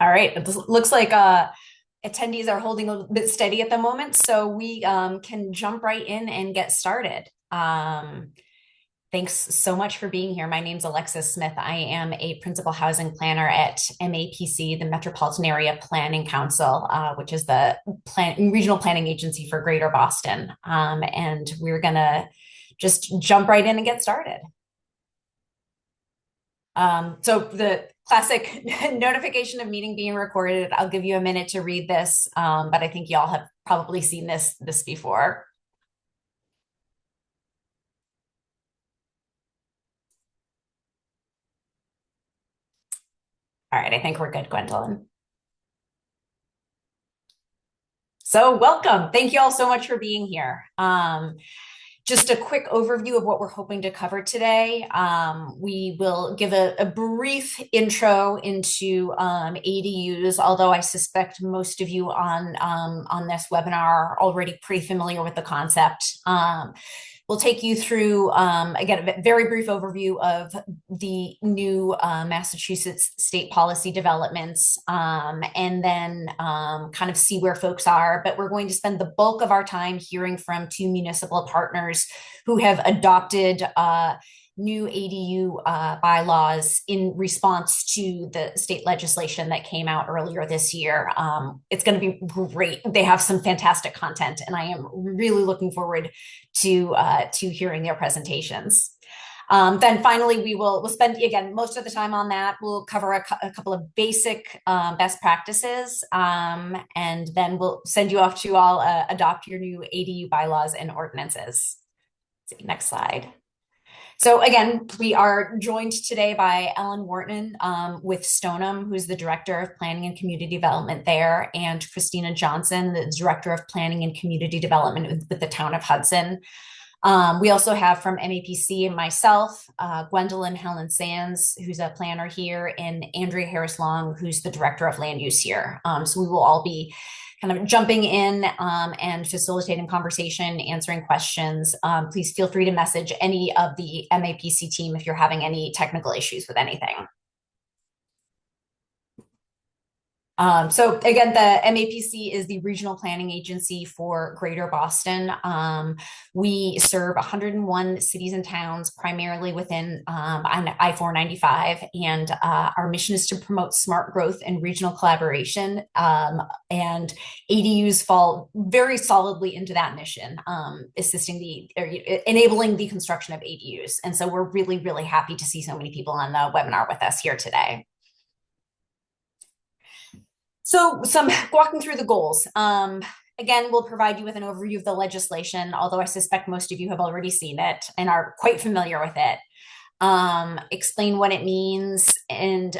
All right, it looks like attendees are holding a bit steady at the moment, so we can jump right in and get started. Thanks so much for being here. My name's Alexis Smith. I am a principal housing planner at MAPC, the Metropolitan Area Planning Council, which is the regional planning agency for Greater Boston. And we're gonna just jump right in and get started. So the classic notification of meeting being recorded, I'll give you a minute to read this, but I think y'all have probably seen this before. All right, I think we're good, Gwendolyn. So welcome. Thank you all so much for being here. Just a quick overview of what we're hoping to cover today. We will give a brief intro into ADUs, although I suspect most of you on this webinar are already pretty familiar with the concept. We'll take you through, again, a very brief overview of the new Massachusetts state policy developments, and then kind of see where folks are. But we're going to spend the bulk of our time hearing from two municipal partners who have adopted new ADU bylaws in response to the state legislation that came out earlier this year. It's going to be great. They have some fantastic content, and I am really looking forward to hearing their presentations. Then finally, we'll spend, again, most of the time on that. We'll cover a couple of basic best practices, and then we'll send you off to all adopt your new ADU bylaws and ordinances. Next slide. So again, we are joined today by Ellen Wharton with Stoneham, who's the Director of Planning and Community Development there, and Christina Johnson, the Director of Planning and Community Development with the town of Hudson. We also have from MAPC and myself, Gwendolyn Helen Sands, who's a planner here, and Andrea Harris Long, who's the Director of Land Use here. So we will all be kind of jumping in and facilitating conversation, answering questions. Please feel free to message any of the MAPC team if you're having any technical issues with anything. So again, the MAPC is the regional planning agency for Greater Boston. We serve 101 cities and towns, primarily within I-495, and our mission is to promote smart growth and regional collaboration. And ADUs fall very solidly into that mission, enabling the construction of ADUs. And so we're really, really happy to see so many people on the webinar with us here today. So some walking through the goals. Again, we'll provide you with an overview of the legislation, although I suspect most of you have already seen it and are quite familiar with it. Explain what it means, and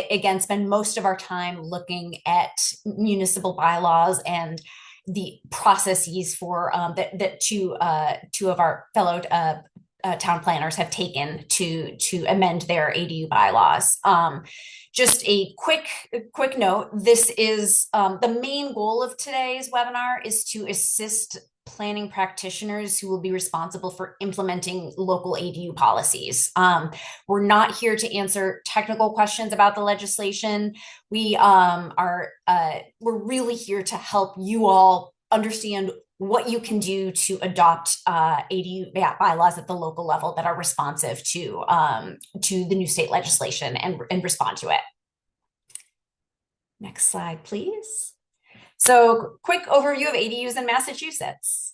again, spend most of our time looking at municipal bylaws and the processes for that two of our fellow town planners have taken to amend their ADU bylaws. Just a quick note, this is the main goal of today's webinar is to assist planning practitioners who will be responsible for implementing local ADU policies. We're not here to answer technical questions about the legislation. We're really here to help you all understand what you can do to adopt ADU bylaws at the local level that are responsive to the new state legislation and respond to it. Next slide, please. So quick overview of ADUs in Massachusetts.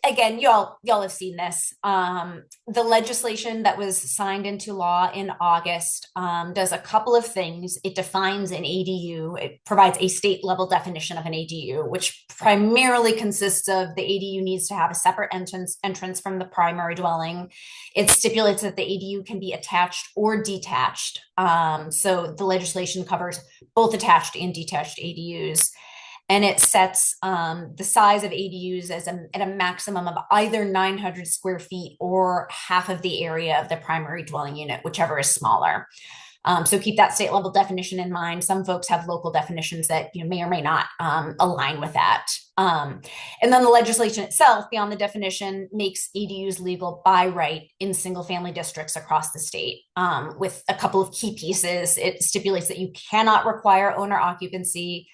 Again, y'all have seen this. The legislation that was signed into law in August does a couple of things. It defines an ADU. It provides a state level definition of an ADU, which primarily consists of the ADU needs to have a separate entrance from the primary dwelling. It stipulates that the ADU can be attached or detached. So the legislation covers both attached and detached ADUs. And it sets the size of ADUs as at a maximum of either 900 square feet or half of the area of the primary dwelling unit, whichever is smaller. So keep that state level definition in mind. Some folks have local definitions that may or may not align with that. And then the legislation itself, beyond the definition, makes ADUs legal by right in single family districts across the state, with a couple of key pieces. It stipulates that you cannot require owner occupancy.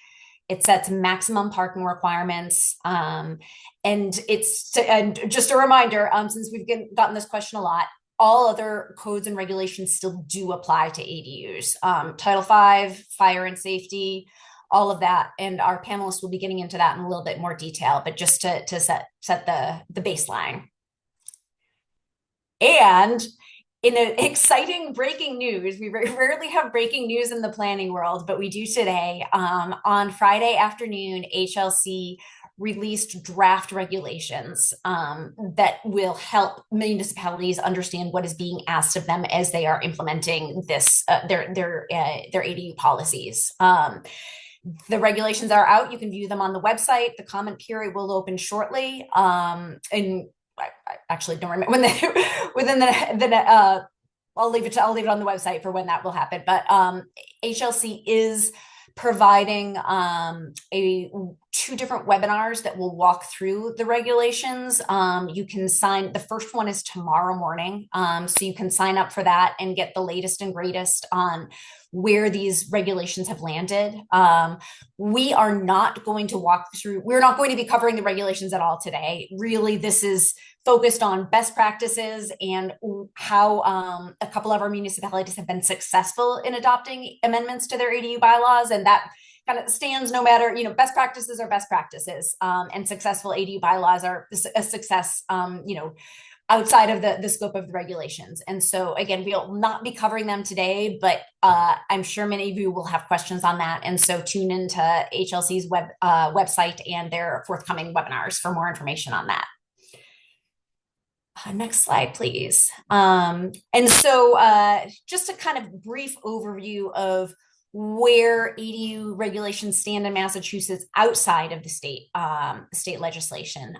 It sets maximum parking requirements. And just a reminder, since we've gotten this question a lot, all other codes and regulations still do apply to ADUs. Title V, fire and safety, all of that. And our panelists will be getting into that in a little bit more detail, but just to set the baseline. And in an exciting breaking news, we rarely have breaking news in the planning world, but we do today. On Friday afternoon, HLC released draft regulations that will help municipalities understand what is being asked of them as they are implementing this their ADU policies. The regulations are out. You can view them on the website. The comment period will open shortly. And I actually don't remember when I'll leave it on the website for when that will happen. But HLC is providing two different webinars that will walk through the regulations. You can sign, the first one is tomorrow morning. So you can sign up for that and get the latest and greatest on where these regulations have landed. We are not going to we're not going to be covering the regulations at all today. Really, this is focused on best practices and how a couple of our municipalities have been successful in adopting amendments to their ADU bylaws. And that kind of stands no matter, best practices are best practices, and successful ADU bylaws are a success, outside of the scope of the regulations. And so again, we'll not be covering them today, but I'm sure many of you will have questions on that. And so tune into HLC's website and their forthcoming webinars for more information on that. Next slide, please. And so just a kind of brief overview of where ADU regulations stand in Massachusetts outside of the state legislation.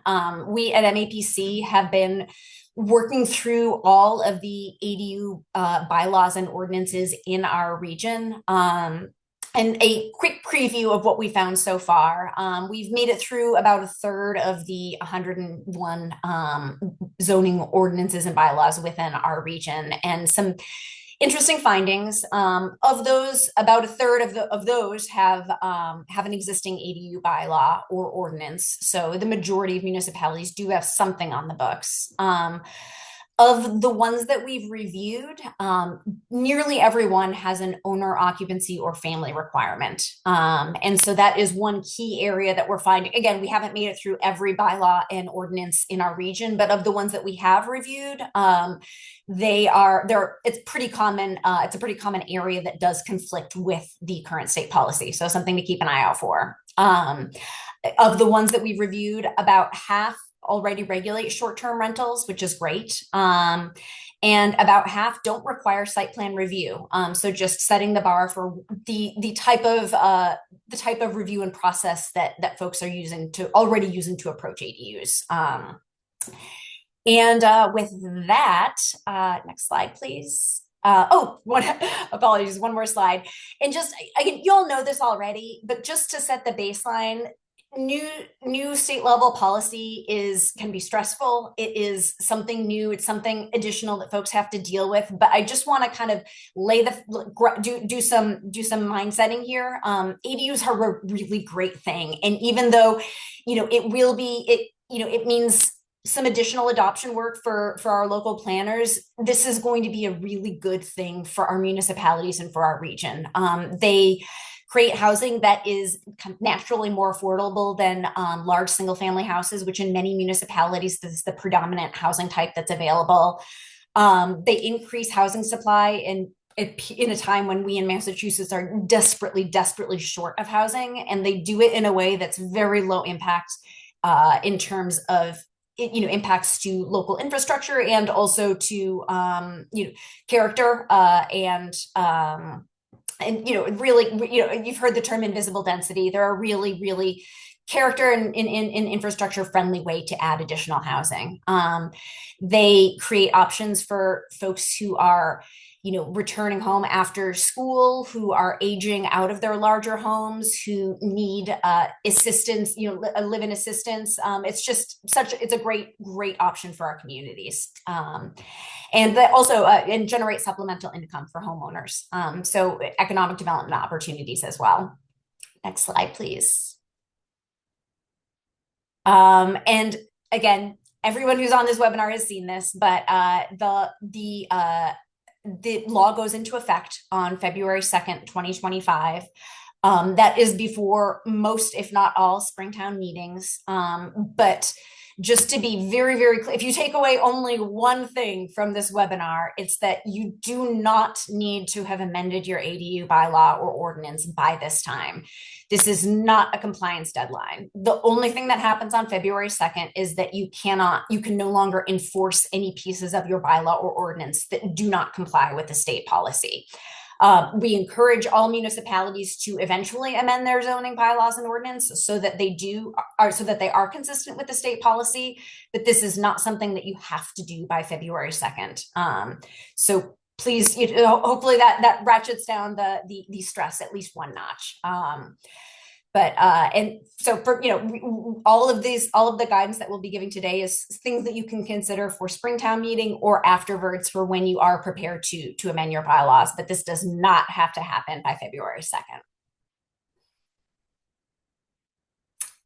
We at MAPC have been working through all of the ADU bylaws and ordinances in our region. And a quick preview of what we found so far. We've made it through about a third of the 101 zoning ordinances and bylaws within our region, and some interesting findings. Of those, about a third of those have an existing ADU bylaw or ordinance. So the majority of municipalities do have something on the books. Of the ones that we've reviewed, nearly everyone has an owner occupancy or family requirement. And so that is one key area that we're finding. Again, we haven't made it through every bylaw and ordinance in our region, but of the ones that we have reviewed, it's pretty common. It's a pretty common area that does conflict with the current state policy. So something to keep an eye out for. Of the ones that we've reviewed, about half already regulate short-term rentals, which is great. And about half don't require site plan review. So just setting the bar for the type of review and process that folks are already using to approach ADUs. With that, next slide, please. Apologies, one more slide. And just, again, you all know this already, but just to set the baseline, new state level policy can be stressful. It is something new. It's something additional that folks have to deal with. But I just want to kind of do some mind setting here. ADUs are a really great thing, and even though it means some additional adoption work for our local planners, this is going to be a really good thing for our municipalities and for our region. They create housing that is naturally more affordable than large single family houses, which in many municipalities, this is the predominant housing type that's available. They increase housing supply in a time when we in Massachusetts are desperately short of housing, and they do it in a way that's very low impact in terms of impacts to local infrastructure and also to character and really, you've heard the term invisible density. There are really character and infrastructure friendly way to add additional housing. They create options for folks who are returning home after school, who are aging out of their larger homes, who need assistance, live-in assistance. It's a great option for our communities. And that also and generate supplemental income for homeowners. So economic development opportunities as well. Next slide, please. And again, everyone who's on this webinar has seen this, but the law goes into effect on February 2nd, 2025. That is before most, if not all, Springtown meetings. But just to be very, very clear, if you take away only one thing from this webinar, it's that you do not need to have amended your ADU bylaw or ordinance by this time. This is not a compliance deadline. The only thing that happens on February 2nd is that you can no longer enforce any pieces of your bylaw or ordinance that do not comply with the state policy. We encourage all municipalities to eventually amend their zoning bylaws and ordinance so that they are consistent with the state policy, but this is not something that you have to do by February 2nd. So please, hopefully that ratchets down the stress at least one notch. And so for, all of the guidance that we'll be giving today is things that you can consider for Springtown meeting or afterwards for when you are prepared to amend your bylaws, but this does not have to happen by February 2nd.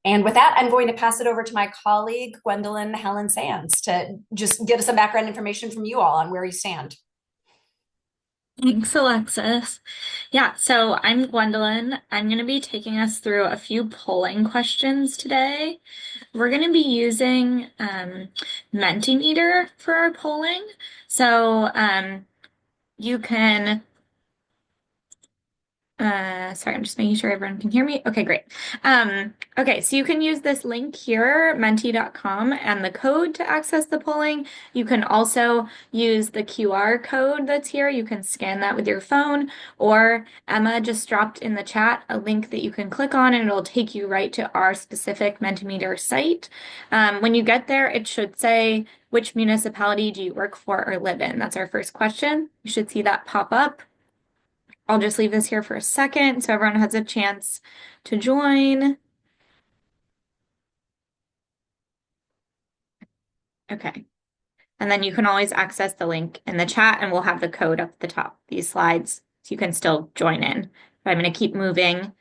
And with that, I'm going to pass it over to my colleague, Gwendolyn Helen Sands, to just give us some background information from you all on where you stand. Thanks, Alexis. Yeah, so I'm Gwendolyn. I'm going to be taking us through a few polling questions today. We're going to be using Mentimeter for our polling. So you can sorry, I'm just making sure everyone can hear me. Okay, great. Okay, so you can use this link here, menti.com, and the code to access the polling. You can also use the QR code that's here. You can scan that with your phone, or Emma just dropped in the chat a link that you can click on, and it'll take you right to our specific Mentimeter site. When you get there, it should say, which municipality do you work for or live in? That's our first question. You should see that pop up. I'll just leave this here for a second so everyone has a chance to join. Okay. And then you can always access the link in the chat and we'll have the code up at the top of these slides so you can still join in. But I'm going to keep moving.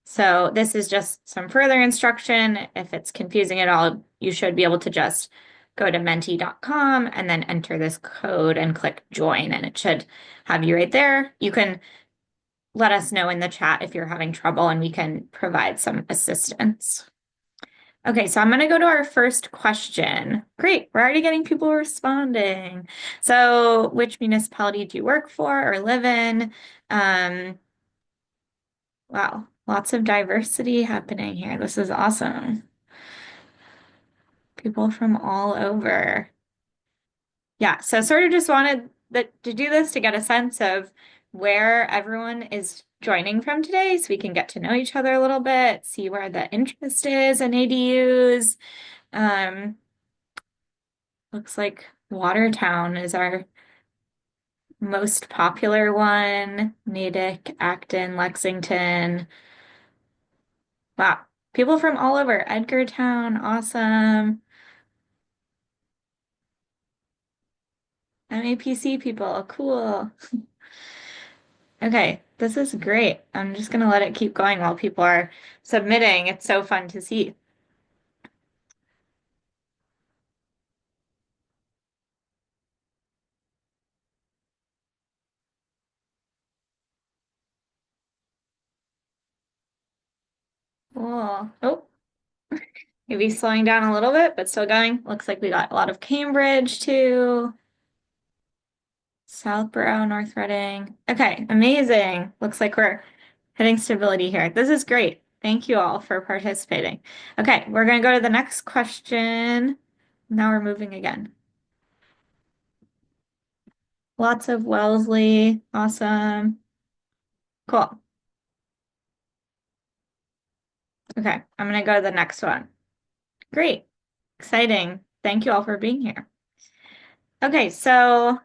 So this is just some further instruction. If it's confusing at all, you should be able to just go to menti.com and then enter this code and click join, and it should have you right there. You can let us know in the chat if you're having trouble and we can provide some assistance. Okay, so I'm going to go to our first question. Great, we're already getting people responding. So which municipality do you work for or live in? Wow, lots of diversity happening here. This is awesome. People from all over. Yeah, so sort of just wanted to do this to get a sense of where everyone is joining from today so we can get to know each other a little bit, see where the interest is in ADUs. Looks like Watertown is our most popular one. Natick, Acton, Lexington. Wow, people from all over. Edgartown, awesome. MAPC people, cool. Okay, this is great. I'm just gonna let it keep going while people are submitting. It's so fun to see. Cool. Oh, maybe slowing down a little bit, but still going. Looks like we got a lot of Cambridge too. Southborough, North Reading. Okay, amazing. Looks like we're hitting stability here. This is great. Thank you all for participating. Okay, we're going to go to the next question. Now we're moving again. Lots of Wellesley. Awesome. Cool. Okay, I'm going to go to the next one. Great. Exciting. Thank you all for being here. Okay, so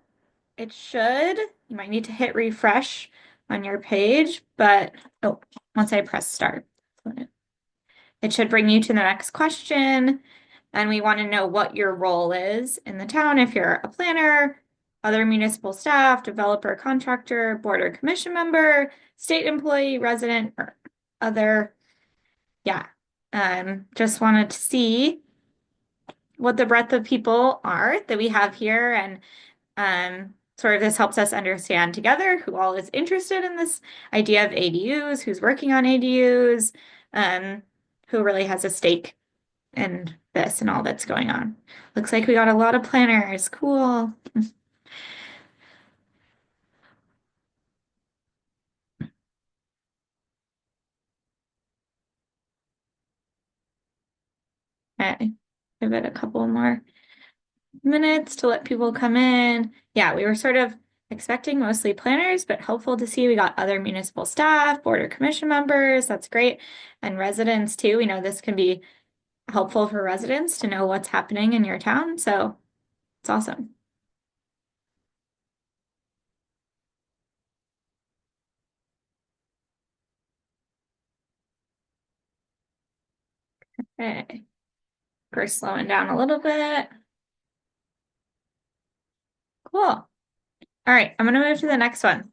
it should, you might need to hit refresh on your page, but oh, once I press start, it should bring you to the next question. And we want to know what your role is in the town. If you're a planner, other municipal staff, developer, contractor, board or commission member, state employee, resident, or other. Yeah. Just wanted to see what the breadth of people are that we have here. And sort of this helps us understand together who all is interested in this idea of ADUs, who's working on ADUs, um, who really has a stake in this and all that's going on. Looks like we got a lot of planners. Cool. Okay. Give it a couple more minutes to let people come in. Yeah, we were sort of expecting mostly planners, but hopeful to see we got other municipal staff, board or commission members. That's great. And residents too. We know this can be helpful for residents to know what's happening in your town. So it's awesome. Okay. We're slowing down a little bit. Cool. All right, I'm going to move to the next one.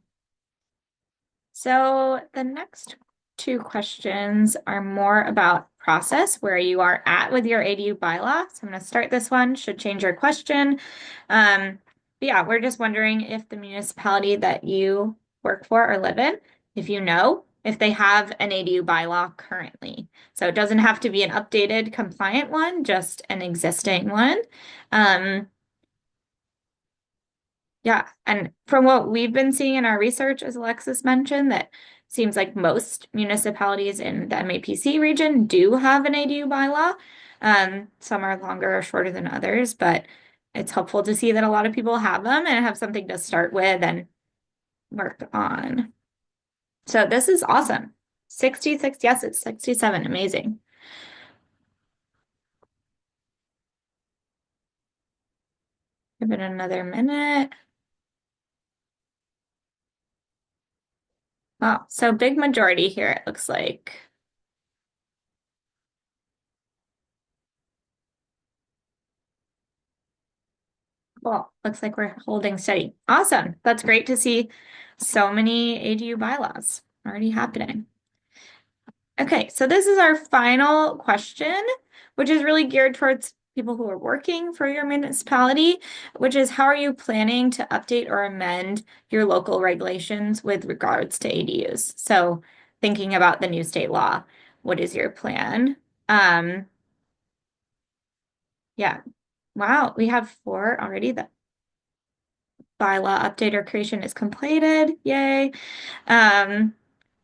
So the next two questions are more about process, where you are at with your ADU bylaw. So I'm going to start this one, should change your question. But yeah, we're just wondering if the municipality that you work for or live in, if you know, if they have an ADU bylaw currently. So it doesn't have to be an updated compliant one, just an existing one. Um, yeah, and from what we've been seeing in our research, as Alexis mentioned, that seems like most municipalities in the MAPC region do have an ADU bylaw. Some are longer or shorter than others, but it's helpful to see that a lot of people have them and have something to start with and work on. So this is awesome. 66, yes, it's 67, amazing. Give it another minute. Wow, so big majority here, it looks like. Well, looks like we're holding steady. Awesome. That's great to see so many ADU bylaws already happening. Okay, so this is our final question, which is really geared towards people who are working for your municipality, which is how are you planning to update or amend your local regulations with regards to ADUs? So thinking about the new state law, what is your plan? Um, yeah. Wow, we have four already. The bylaw update or creation is completed. Yay. Um,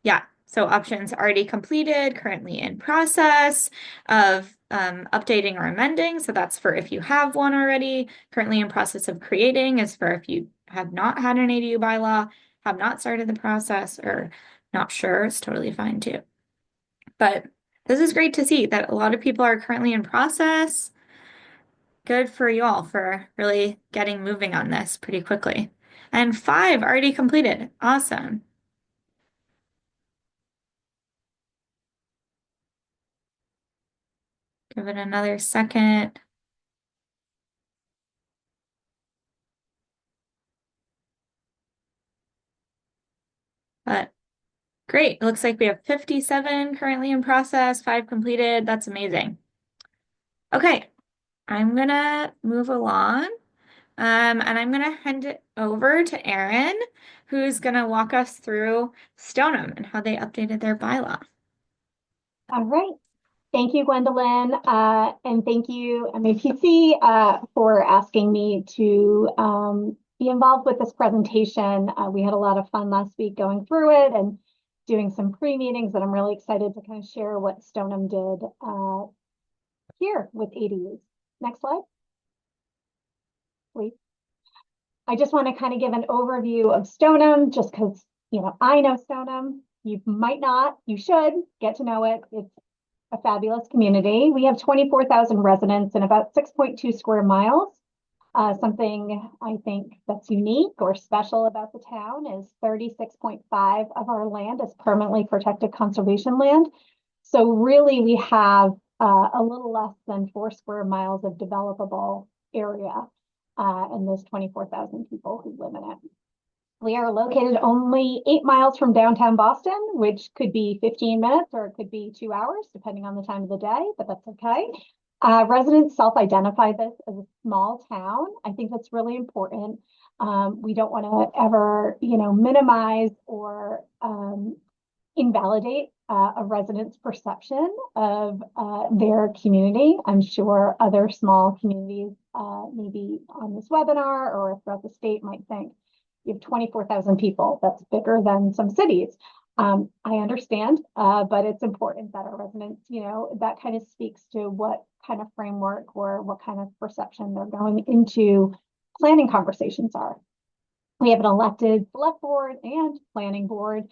yeah, so options already completed, currently in process of updating or amending. So that's for if you have one already. Currently in process of creating is for if you have not had an ADU bylaw, have not started the process, or not sure, it's totally fine too. But this is great to see that a lot of people are currently in process. Good for you all for really getting moving on this pretty quickly. And five already completed. Awesome. Give it another second. But great. It looks like we have 57 currently in process, five completed. That's amazing. Okay, I'm gonna move along. And I'm gonna hand it over to Erin, who's gonna walk us through Stoneham and how they updated their bylaw. All right. Thank you, Gwendolyn, and thank you, MAPC, for asking me to be involved with this presentation. We had a lot of fun last week going through it and doing some pre-meetings, and I'm really excited to kind of share what Stoneham did here with ADUs. Next slide, please. I just want to kind of give an overview of Stoneham, just because, I know Stoneham. You might not, you should get to know it. It's a fabulous community. We have 24,000 residents and about 6.2 square miles Something I think that's unique or special about the town is 36.5 of our land is permanently protected conservation land. So really we have a little less than 4 square miles of developable area and there's 24,000 people who live in it. We are located only 8 miles from downtown Boston, which could be 15 minutes or it could be 2 hours, depending on the time of the day, but that's okay. Residents self-identify this as a small town. I think that's really important. We don't want to ever, minimize or invalidate a resident's perception of their community. I'm sure other small communities, maybe on this webinar or throughout the state, might think you have 24,000 people. That's bigger than some cities. I understand, but it's important that our residents, that kind of speaks to what kind of framework or what kind of perception they're going into planning conversations are. We have an elected select board and planning board.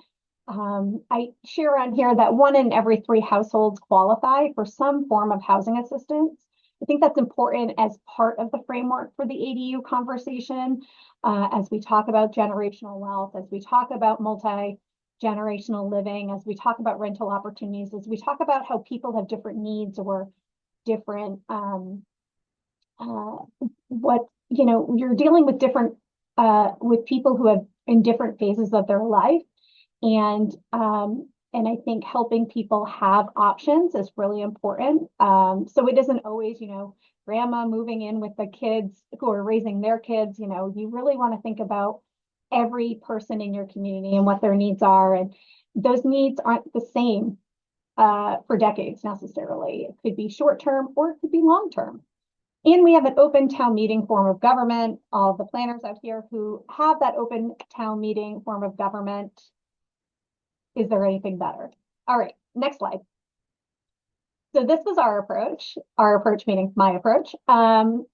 I share on here that 1 in every 3 households qualify for some form of housing assistance. I think that's important as part of the framework for the ADU conversation, as we talk about generational wealth, as we talk about multi-generational living, as we talk about rental opportunities, as we talk about how people have different needs or different, you're dealing with different, with people who have in different phases of their life. And I think helping people have options is really important. So it isn't always, grandma moving in with the kids who are raising their kids. You really want to think about every person in your community and what their needs are. And those needs aren't the same for decades necessarily. It could be short term or it could be long term. And we have an open town meeting form of government. All of the planners out here who have that open town meeting form of government. Is there anything better? All right, next slide. So this was our approach meaning my approach. And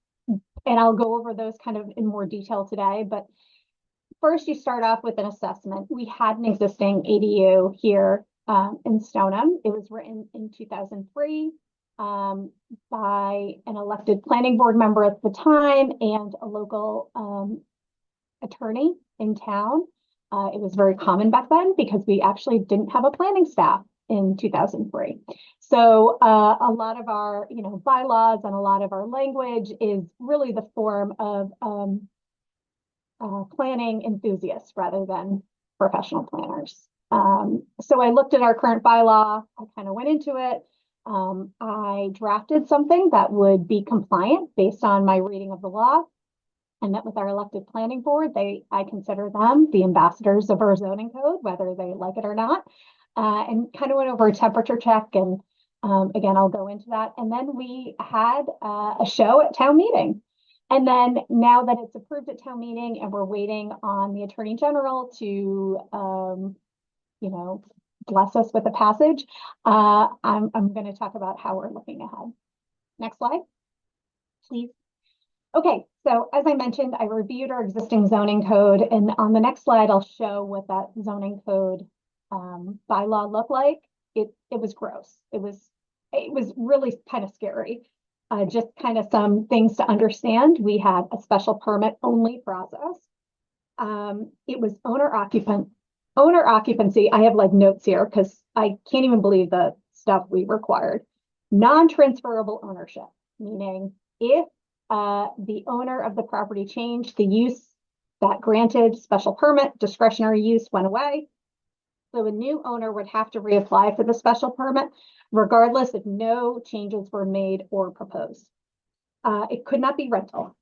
I'll go over those kind of in more detail today. But first, you start off with an assessment. We had an existing ADU here in Stoneham. It was written in 2003 by an elected planning board member at the time and a local attorney in town. It was very common back then because we actually didn't have a planning staff in 2003. So a lot of our, bylaws and a lot of our language is really the form of planning enthusiasts rather than professional planners. So I looked at our current bylaw. I kind of went into it. I drafted something that would be compliant based on my reading of the law. I met with our elected planning board. I consider them the ambassadors of our zoning code, whether they like it or not, and kind of went over a temperature check. And again, I'll go into that. And then we had a show at town meeting. And then now that it's approved at town meeting and we're waiting on the Attorney General to, bless us with the passage, I'm going to talk about how we're looking ahead. Next slide, please. Okay, so as I mentioned, I reviewed our existing zoning code, and on the next slide, I'll show what that zoning code bylaw looked like. It was gross. It was really kind of scary. Just kind of some things to understand. We had a special permit only process. It was owner occupancy. I have like notes here because I can't even believe the stuff we required. Non-transferable ownership, meaning if the owner of the property changed, the use that granted special permit, discretionary use went away. So a new owner would have to reapply for the special permit, regardless if no changes were made or proposed. It could not be rental.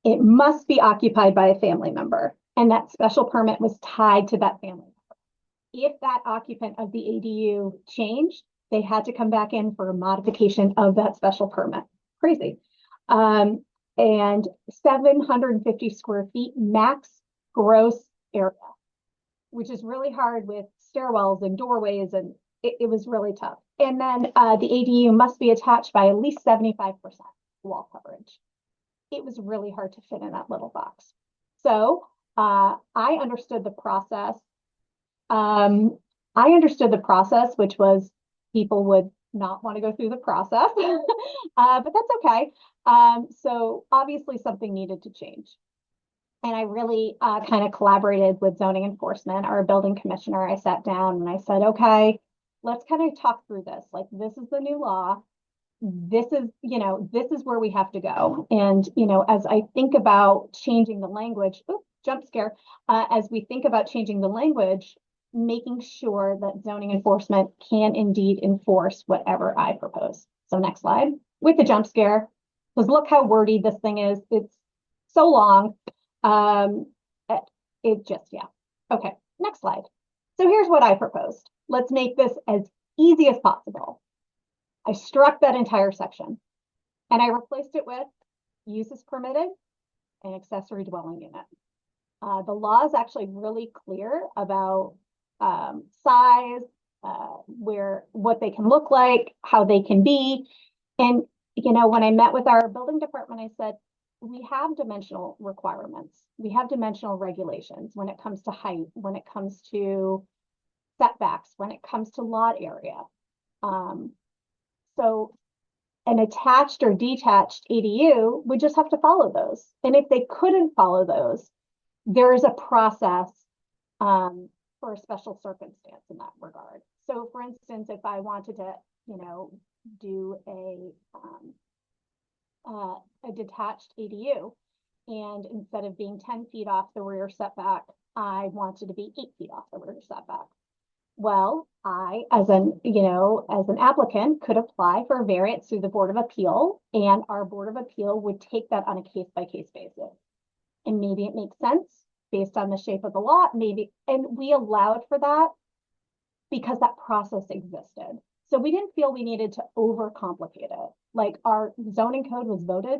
It must be occupied by a family member, and that special permit was tied to that family member. If that occupant of the ADU changed, they had to come back in for a modification of that special permit. Crazy. And 750 square feet max gross area, which is really hard with stairwells and doorways, and it was really tough. And then the ADU must be attached by at least 75% wall coverage. It was really hard to fit in that little box. So I understood the process. Which was people would not want to go through the process, but that's okay. So obviously something needed to change. And I really kind of collaborated with zoning enforcement, our building commissioner. I sat down and I said, okay, let's kind of talk through this. Like, this is the new law. This is, this is where we have to go. And, as I think about changing the language, jump scare, as we think about changing the language, making sure that zoning enforcement can indeed enforce whatever I propose. So next slide with the jump scare, because look how wordy this thing is. It's so long. Um, it just, yeah. Okay, next slide. So here's what I proposed. Let's make this as easy as possible. I struck that entire section and I replaced it with uses permitted and accessory dwelling unit. The law is actually really clear about size, what they can look like, how they can be. And, when I met with our building department, I said, we have dimensional requirements. We have dimensional regulations when it comes to height, when it comes to setbacks, when it comes to lot area. So an attached or detached ADU would just have to follow those. And if they couldn't follow those, there is a process for a special circumstance in that regard. So for instance, if I wanted to, do a detached ADU, and instead of being 10 feet off the rear setback, I wanted to be 8 feet off the rear setback. Well, I, as an applicant, could apply for a variance through the Board of Appeal, and our Board of Appeal would take that on a case-by-case basis. And maybe it makes sense based on the shape of the lot, maybe, and we allowed for that because that process existed. So we didn't feel we needed to overcomplicate it. Like, our zoning code was voted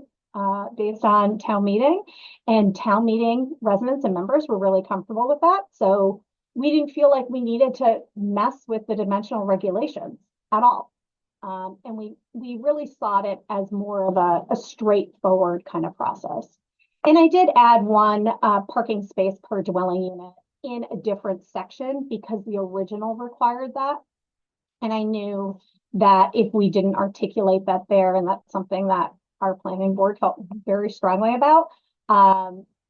based on town meeting, and town meeting residents and members were really comfortable with that. So we didn't feel like we needed to mess with the dimensional regulations at all. And we really thought it as more of a straightforward kind of process. And I did add one parking space per dwelling unit in a different section because the original required that. And I knew that if we didn't articulate that there, and that's something that our planning board felt very strongly about,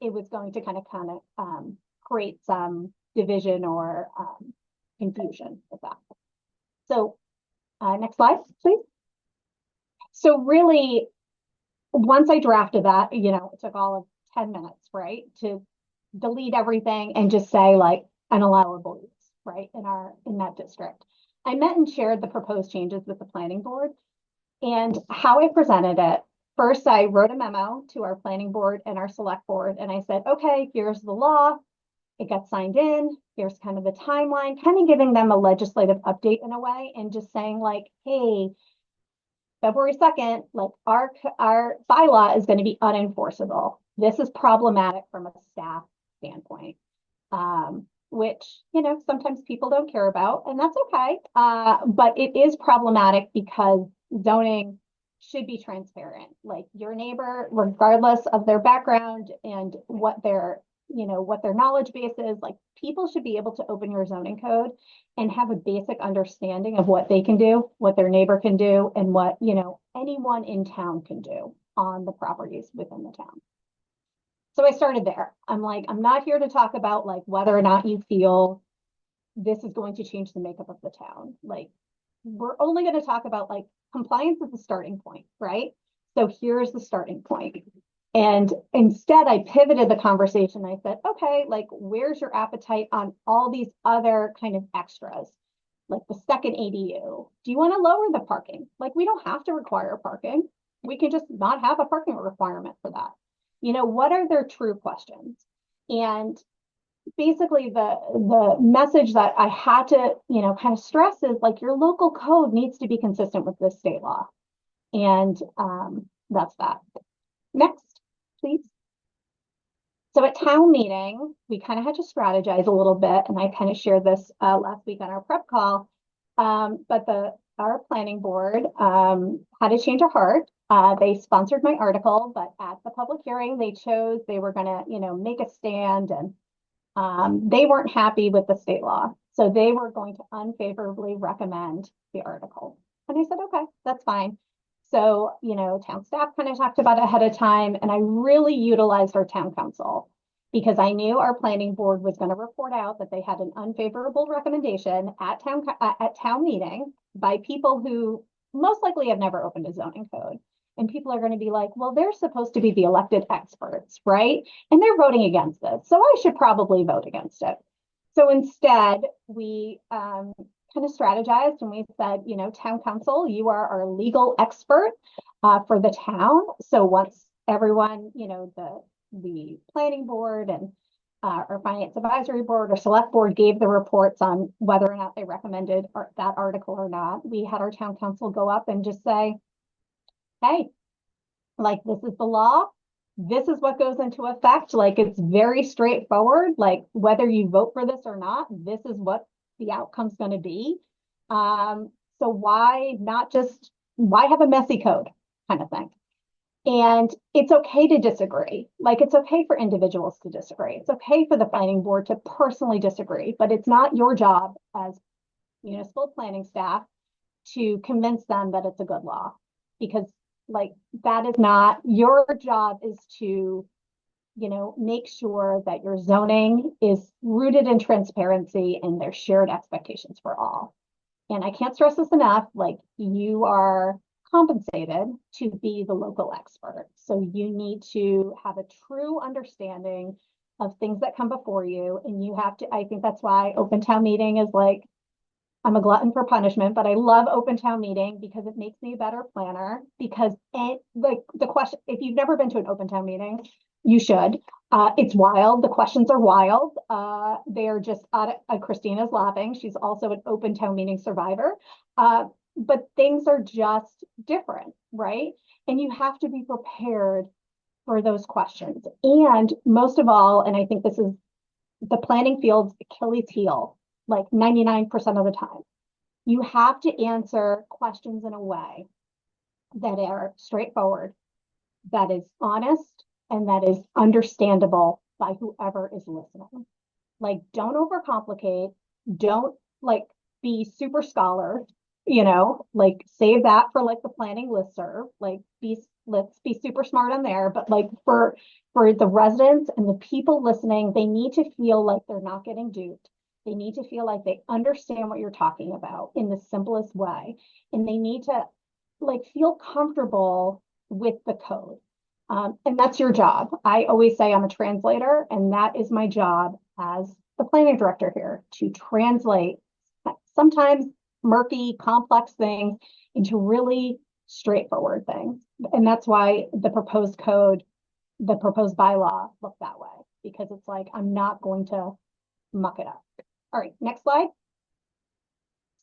it was going to kind of create some division or confusion with that. So next slide, please. So really, once I drafted that, it took all of 10 minutes, right, to delete everything and just say like unallowable use, right, in that district. I met and shared the proposed changes with the planning board, and how I presented it. First, I wrote a memo to our planning board and our select board, and I said, okay, here's the law. It got signed in. Here's kind of the timeline, kind of giving them a legislative update in a way, and just saying like, hey, February 2nd, like our bylaw is going to be unenforceable. This is problematic from a staff standpoint, which, sometimes people don't care about, and that's okay. But it is problematic because zoning should be transparent. Like, your neighbor, regardless of their background and what their knowledge base is, like, people should be able to open your zoning code and have a basic understanding of what they can do, what their neighbor can do, and what, anyone in town can do on the properties within the town. So I started there. I'm like, I'm not here to talk about like whether or not you feel this is going to change the makeup of the town. Like, we're only going to talk about like compliance is the starting point, right? So here's the starting point. And instead, I pivoted the conversation. I said, okay, like, where's your appetite on all these other kind of extras? Like the second ADU. Do you want to lower the parking? Like, we don't have to require parking. We can just not have a parking requirement for that. What are their true questions? And basically the message that I had to, kind of stress is like, your local code needs to be consistent with this state law. And that's that. Next, please. So at town meeting, we kind of had to strategize a little bit, and I kind of shared this last week on our prep call. But our planning board had a change of heart. They sponsored my article, but at the public hearing, they were going to, make a stand, and they weren't happy with the state law. So they were going to unfavorably recommend the article. And I said, okay, that's fine. So, town staff kind of talked about it ahead of time, and I really utilized our town council because I knew our planning board was going to report out that they had an unfavorable recommendation at town meeting by people who most likely have never opened a zoning code. And people are going to be like, well, they're supposed to be the elected experts, right? And they're voting against it. So I should probably vote against it. So instead, we kind of strategized and we said, town council, you are our legal expert for the town. So once everyone, the planning board and our finance advisory board or select board gave the reports on whether or not they recommended that article or not, we had our town council go up and just say, hey, like, this is the law. This is what goes into effect. Like, it's very straightforward. Like, whether you vote for this or not, this is what the outcome's going to be. So why have a messy code kind of thing? And it's okay to disagree. Like, it's okay for individuals to disagree. It's okay for the planning board to personally disagree, but it's not your job as municipal planning staff to convince them that it's a good law, because that is not your job. Is to make sure that your zoning is rooted in transparency and there's shared expectations for all. And I can't stress this enough, like, you are compensated to be the local expert. So you need to have a true understanding of things that come before you. And you have to, I think that's why open town meeting is like, I'm a glutton for punishment, but I love open town meeting because it makes me a better planner. Because the question, if you've never been to an open town meeting, you should. It's wild. The questions are wild. They're just, Christina's laughing. She's also an open town meeting survivor. But things are just different, right? And you have to be prepared for those questions. And most of all, and I think this is the planning field's Achilles heel, like 99% of the time, you have to answer questions in a way that are straightforward, that is honest, and that is understandable by whoever is listening. Like, don't overcomplicate. Don't be super scholar, like, save that for the planning listserv. Like, let's be super smart on there. But for the residents and the people listening, they need to feel like they're not getting duped. They need to feel like they understand what you're talking about in the simplest way. And they need to feel comfortable with the code. And that's your job. I always say I'm a translator, and that is my job as the planning director here, to translate sometimes murky, complex things into really straightforward things. And that's why the proposed code, the proposed bylaw look that way, because it's like, I'm not going to muck it up. All right, next slide.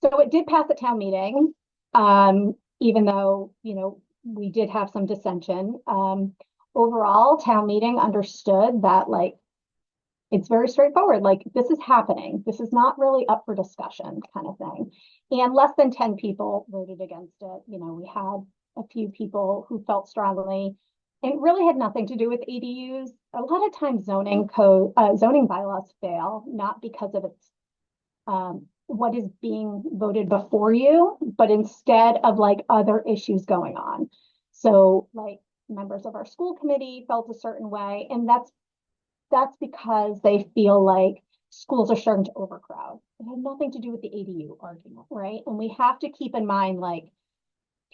So it did pass at town meeting, even though, we did have some dissension. Overall, town meeting understood that it's very straightforward. Like, this is happening. This is not really up for discussion kind of thing. And less than 10 people voted against it. We had a few people who felt strongly. It really had nothing to do with ADUs. A lot of times zoning bylaws fail, not because of its what is being voted before you, but instead of other issues going on. So members of our school committee felt a certain way, and that's because they feel like schools are starting to overcrowd. It had nothing to do with the ADU argument, right? And we have to keep in mind,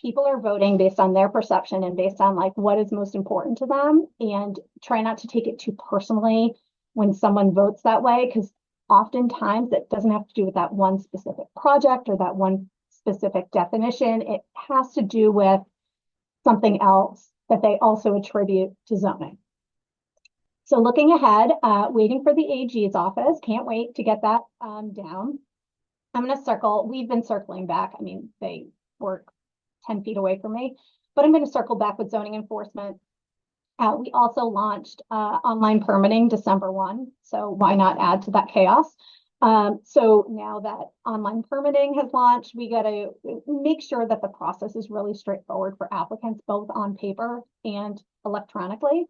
people are voting based on their perception and based on what is most important to them, and try not to take it too personally when someone votes that way, because oftentimes it doesn't have to do with that one specific project or that one specific definition. It has to do with something else that they also attribute to zoning. So looking ahead, waiting for the AG's office, can't wait to get that down. I'm going to circle, we've been circling back. I mean, they work 10 feet away from me, but I'm going to circle back with zoning enforcement. We also launched online permitting December 1, so why not add to that chaos? So now that online permitting has launched, we got to make sure that the process is really straightforward for applicants, both on paper and electronically.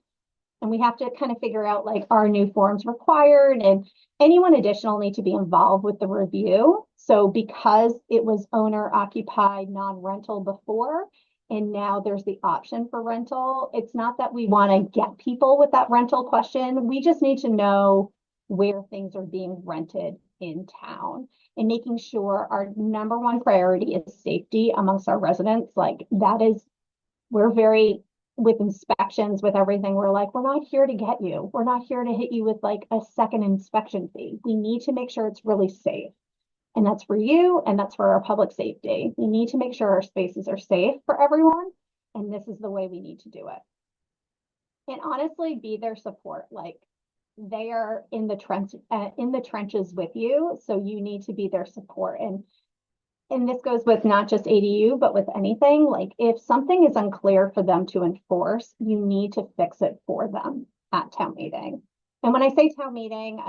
And we have to kind of figure out are new forms required, and anyone additional need to be involved with the review. So because it was owner occupied non-rental before, and now there's the option for rental. It's not that we want to get people with that rental question. We just need to know where things are being rented in town and making sure our number one priority is safety amongst our residents. Like that is, we're very, with inspections, with everything, we're like, we're not here to get you. We're not here to hit you with like a second inspection fee. We need to make sure it's really safe. And that's for you, and that's for our public safety. We need to make sure our spaces are safe for everyone, and this is the way we need to do it. And honestly, be their support. Like they are in the trenches with you, so you need to be their support. And this goes with not just ADU, but with anything. Like if something is unclear for them to enforce, you need to fix it for them at town meeting. And when I say town meeting,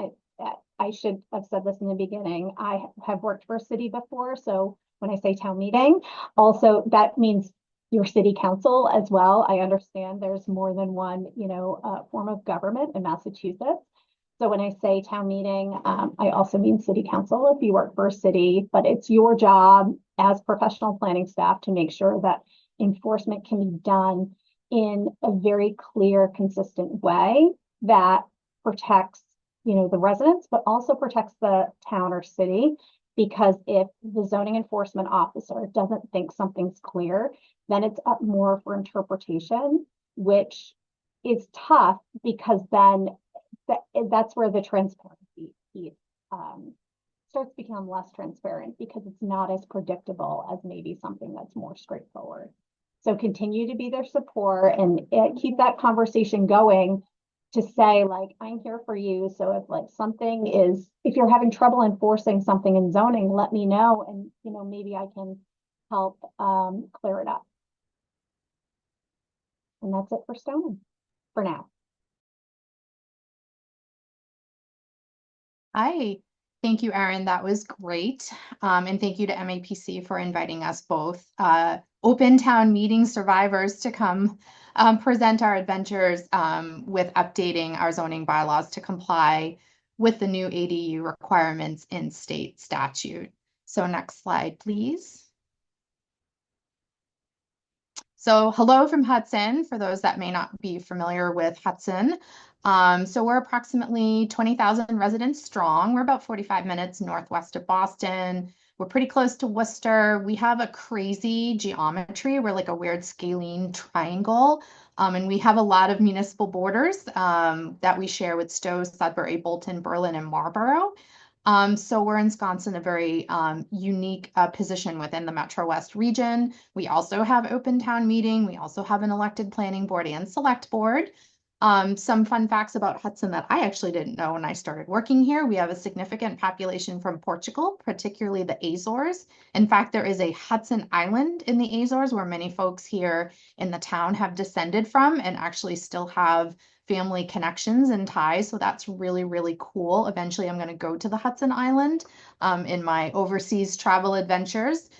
I should have said this in the beginning. I have worked for a city before. So when I say town meeting, also that means your city council as well. I understand there's more than one, form of government in Massachusetts. So when I say town meeting, I also mean city council if you work for a city, but it's your job as professional planning staff to make sure that enforcement can be done in a very clear, consistent way that protects, the residents, but also protects the town or city. Because if the zoning enforcement officer doesn't think something's clear, then it's up more for interpretation, which is tough because then that's where the transparency piece starts to become less transparent because it's not as predictable as maybe something that's more straightforward. So continue to be their support and keep that conversation going to say like, I'm here for you. So if like if you're having trouble enforcing something in zoning, let me know. And, maybe I can help clear it up. And that's it for Stoneham for now. Hi, thank you, Erin. That was great. And thank you to MAPC for inviting us both open town meeting survivors to come present our adventures with updating our zoning bylaws to comply with the new ADU requirements in state statute. So next slide, please. So hello from Hudson, for those that may not be familiar with Hudson. So we're approximately 20,000 residents strong. We're about 45 minutes northwest of Boston. We're pretty close to Worcester. We have a crazy geometry. We're like a weird scalene triangle. And we have a lot of municipal borders that we share with Stowe, Sudbury, Bolton, Berlin, and Marlborough. So we're ensconced in a very unique position within the Metro West region. We also have open town meeting. We also have an elected planning board and select board. Some fun facts about Hudson that I actually didn't know when I started working here. We have a significant population from Portugal, particularly the Azores. In fact, there is a Hudson Island in the Azores where many folks here in the town have descended from and actually still have family connections and ties. So that's really, really cool. Eventually, I'm going to go to the Hudson Island in my overseas travel adventures.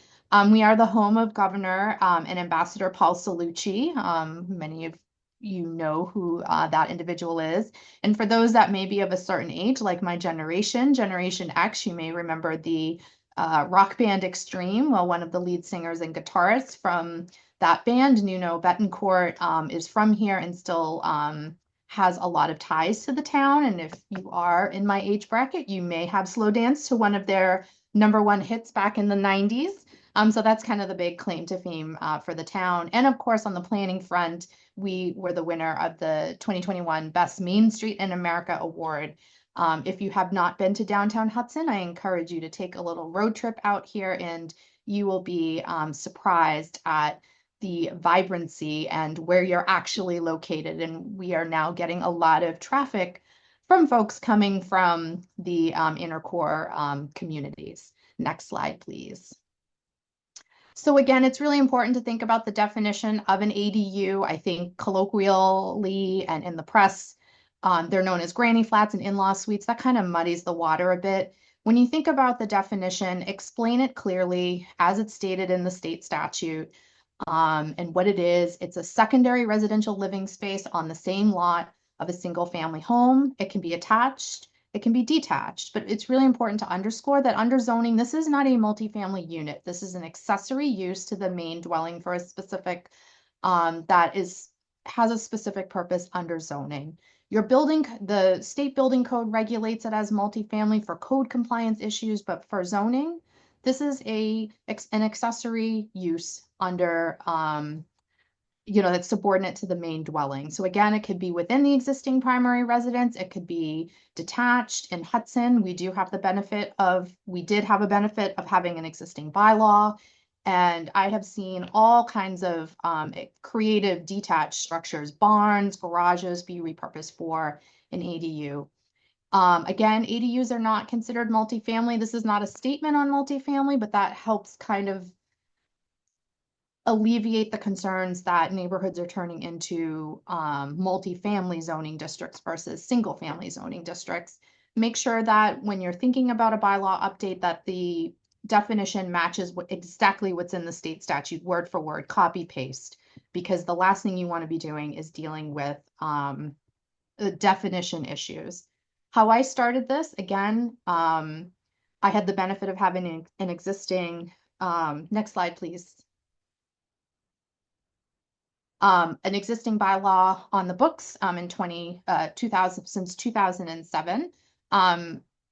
We are the home of Governor and Ambassador Paul Cellucci. Many of you know who that individual is. And for those that may be of a certain age, like my generation, Generation X, you may remember the rock band Extreme. Well, one of the lead singers and guitarists from that band, Nuno Betancourt, is from here and still has a lot of ties to the town. And if you are in my age bracket, you may have slow danced to one of their #1 hits back in the 90s. So that's kind of the big claim to fame for the town. And of course, on the planning front, we were the winner of the 2021 Best Main Street in America Award. If you have not been to downtown Hudson, I encourage you to take a little road trip out here and you will be surprised at the vibrancy and where you're actually located. And we are now getting a lot of traffic from folks coming from the inner core communities. Next slide, please. So again, it's really important to think about the definition of an ADU. I think colloquially and in the press, they're known as granny flats and in-law suites. That kind of muddies the water a bit. When you think about the definition, explain it clearly as it's stated in the state statute. And what it is, it's a secondary residential living space on the same lot of a single family home. It can be attached, it can be detached, but it's really important to underscore that under zoning, this is not a multifamily unit. This is an accessory use to the main dwelling for a specific, has a specific purpose under zoning. Your building, the state building code regulates it as multifamily for code compliance issues, but for zoning, this is an accessory use under, that's subordinate to the main dwelling. So again, it could be within the existing primary residence. It could be detached. In Hudson, we did have a benefit of having an existing bylaw. And I have seen all kinds of creative detached structures, barns, garages be repurposed for an ADU. Again, ADUs are not considered multifamily. This is not a statement on multifamily, but that helps kind of alleviate the concerns that neighborhoods are turning into multifamily zoning districts versus single family zoning districts. Make sure that when you're thinking about a bylaw update that the definition matches exactly what's in the state statute, word for word, copy paste, because the last thing you want to be doing is dealing with the definition issues. How I started this, again, I had the benefit of having an existing, next slide, please. An existing bylaw on the books in 2000 since 2007.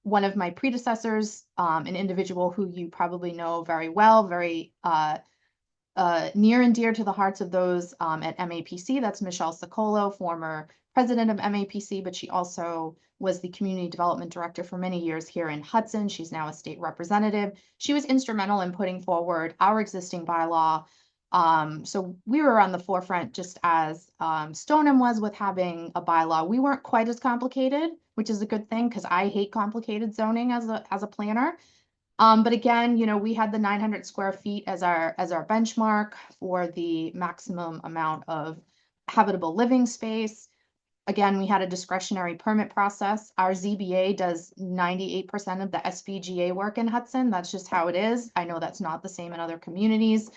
One of my predecessors, an individual who you probably know very well, very near and dear to the hearts of those at MAPC. That's Michelle Socolo, former president of MAPC, but she also was the community development director for many years here in Hudson. She's now a state representative. She was instrumental in putting forward our existing bylaw. So we were on the forefront just as Stoneham was with having a bylaw. We weren't quite as complicated, which is a good thing because I hate complicated zoning as a planner. But again, we had the 900 square feet as our benchmark for the maximum amount of habitable living space. Again, we had a discretionary permit process. Our ZBA does 98% of the SVGA work in Hudson. That's just how it is. I know that's not the same in other communities.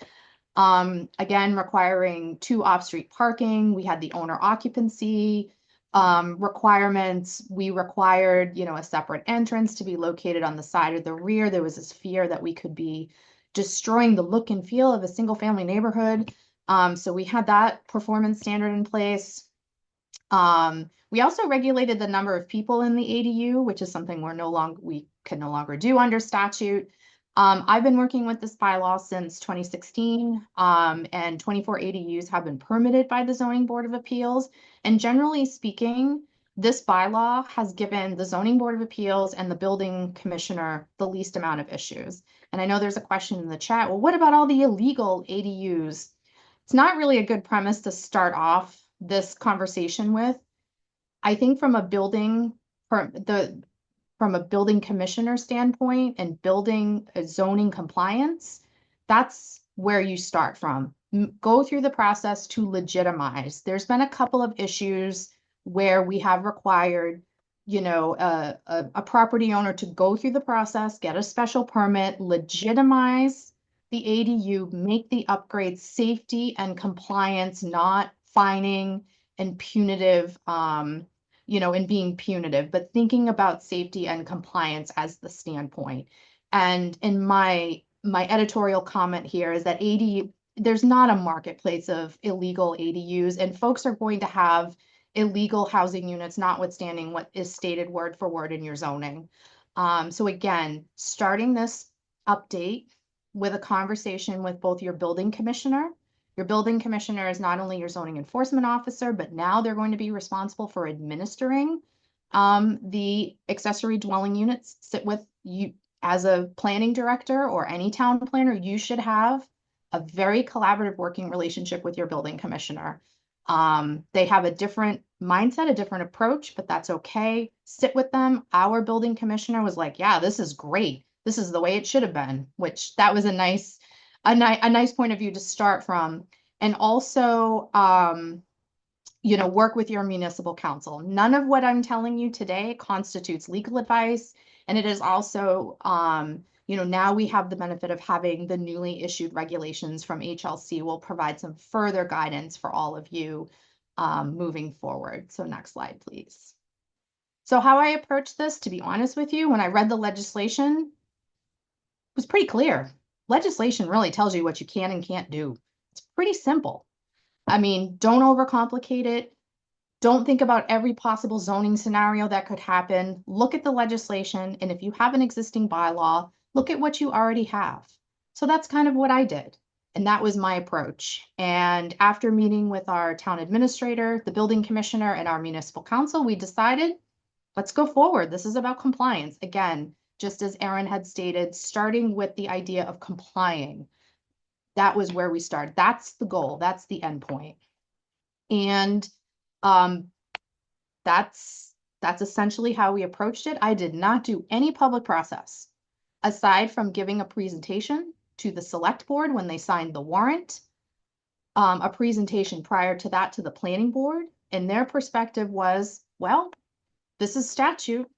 Again, requiring 2 off-street parking. We had the owner occupancy requirements. We required, a separate entrance to be located on the side or the rear. There was this fear that we could be destroying the look and feel of a single family neighborhood. So we had that performance standard in place. We also regulated the number of people in the ADU, which is something we can no longer do under statute. I've been working with this bylaw since 2016, and 24 ADUs have been permitted by the Zoning Board of Appeals. And generally speaking, this bylaw has given the Zoning Board of Appeals and the Building Commissioner the least amount of issues. And I know there's a question in the chat, well, what about all the illegal ADUs? It's not really a good premise to start off this conversation with. I think from a building commissioner standpoint and building a zoning compliance, that's where you start from. Go through the process to legitimize. There's been a couple of issues where we have required, a property owner to go through the process, get a special permit, legitimize the ADU, make the upgrades safety and compliance, not fining and punitive, and being punitive, but thinking about safety and compliance as the standpoint. And in my editorial comment here is that there's not a marketplace of illegal ADUs, and folks are going to have illegal housing units, notwithstanding what is stated word for word in your zoning. So again, starting this update with a conversation with both your building commissioner. Your building commissioner is not only your zoning enforcement officer, but now they're going to be responsible for administering the accessory dwelling units. Sit with you as a planning director or any town planner. You should have a very collaborative working relationship with your building commissioner. They have a different mindset, a different approach, but that's okay. Sit with them. Our building commissioner was like, yeah, this is great. This is the way it should have been, which that was a nice point of view to start from. And also, work with your municipal council. None of what I'm telling you today constitutes legal advice. And it is also, now we have the benefit of having the newly issued regulations from HLC will provide some further guidance for all of you moving forward. So next slide, please. So how I approached this, to be honest with you, when I read the legislation, was pretty clear. Legislation really tells you what you can and can't do. It's pretty simple. I mean, don't overcomplicate it. Don't think about every possible zoning scenario that could happen. Look at the legislation, and if you have an existing bylaw, look at what you already have. So that's kind of what I did. And that was my approach. And after meeting with our town administrator, the building commissioner, and our municipal council, we decided, let's go forward. This is about compliance. Again, just as Erin had stated, starting with the idea of complying. That was where we started. That's the goal. That's the end point. And um, that's essentially how we approached it. I did not do any public process aside from giving a presentation to the select board when they signed the warrant, a presentation prior to that to the planning board, and their perspective was, well, this is statute.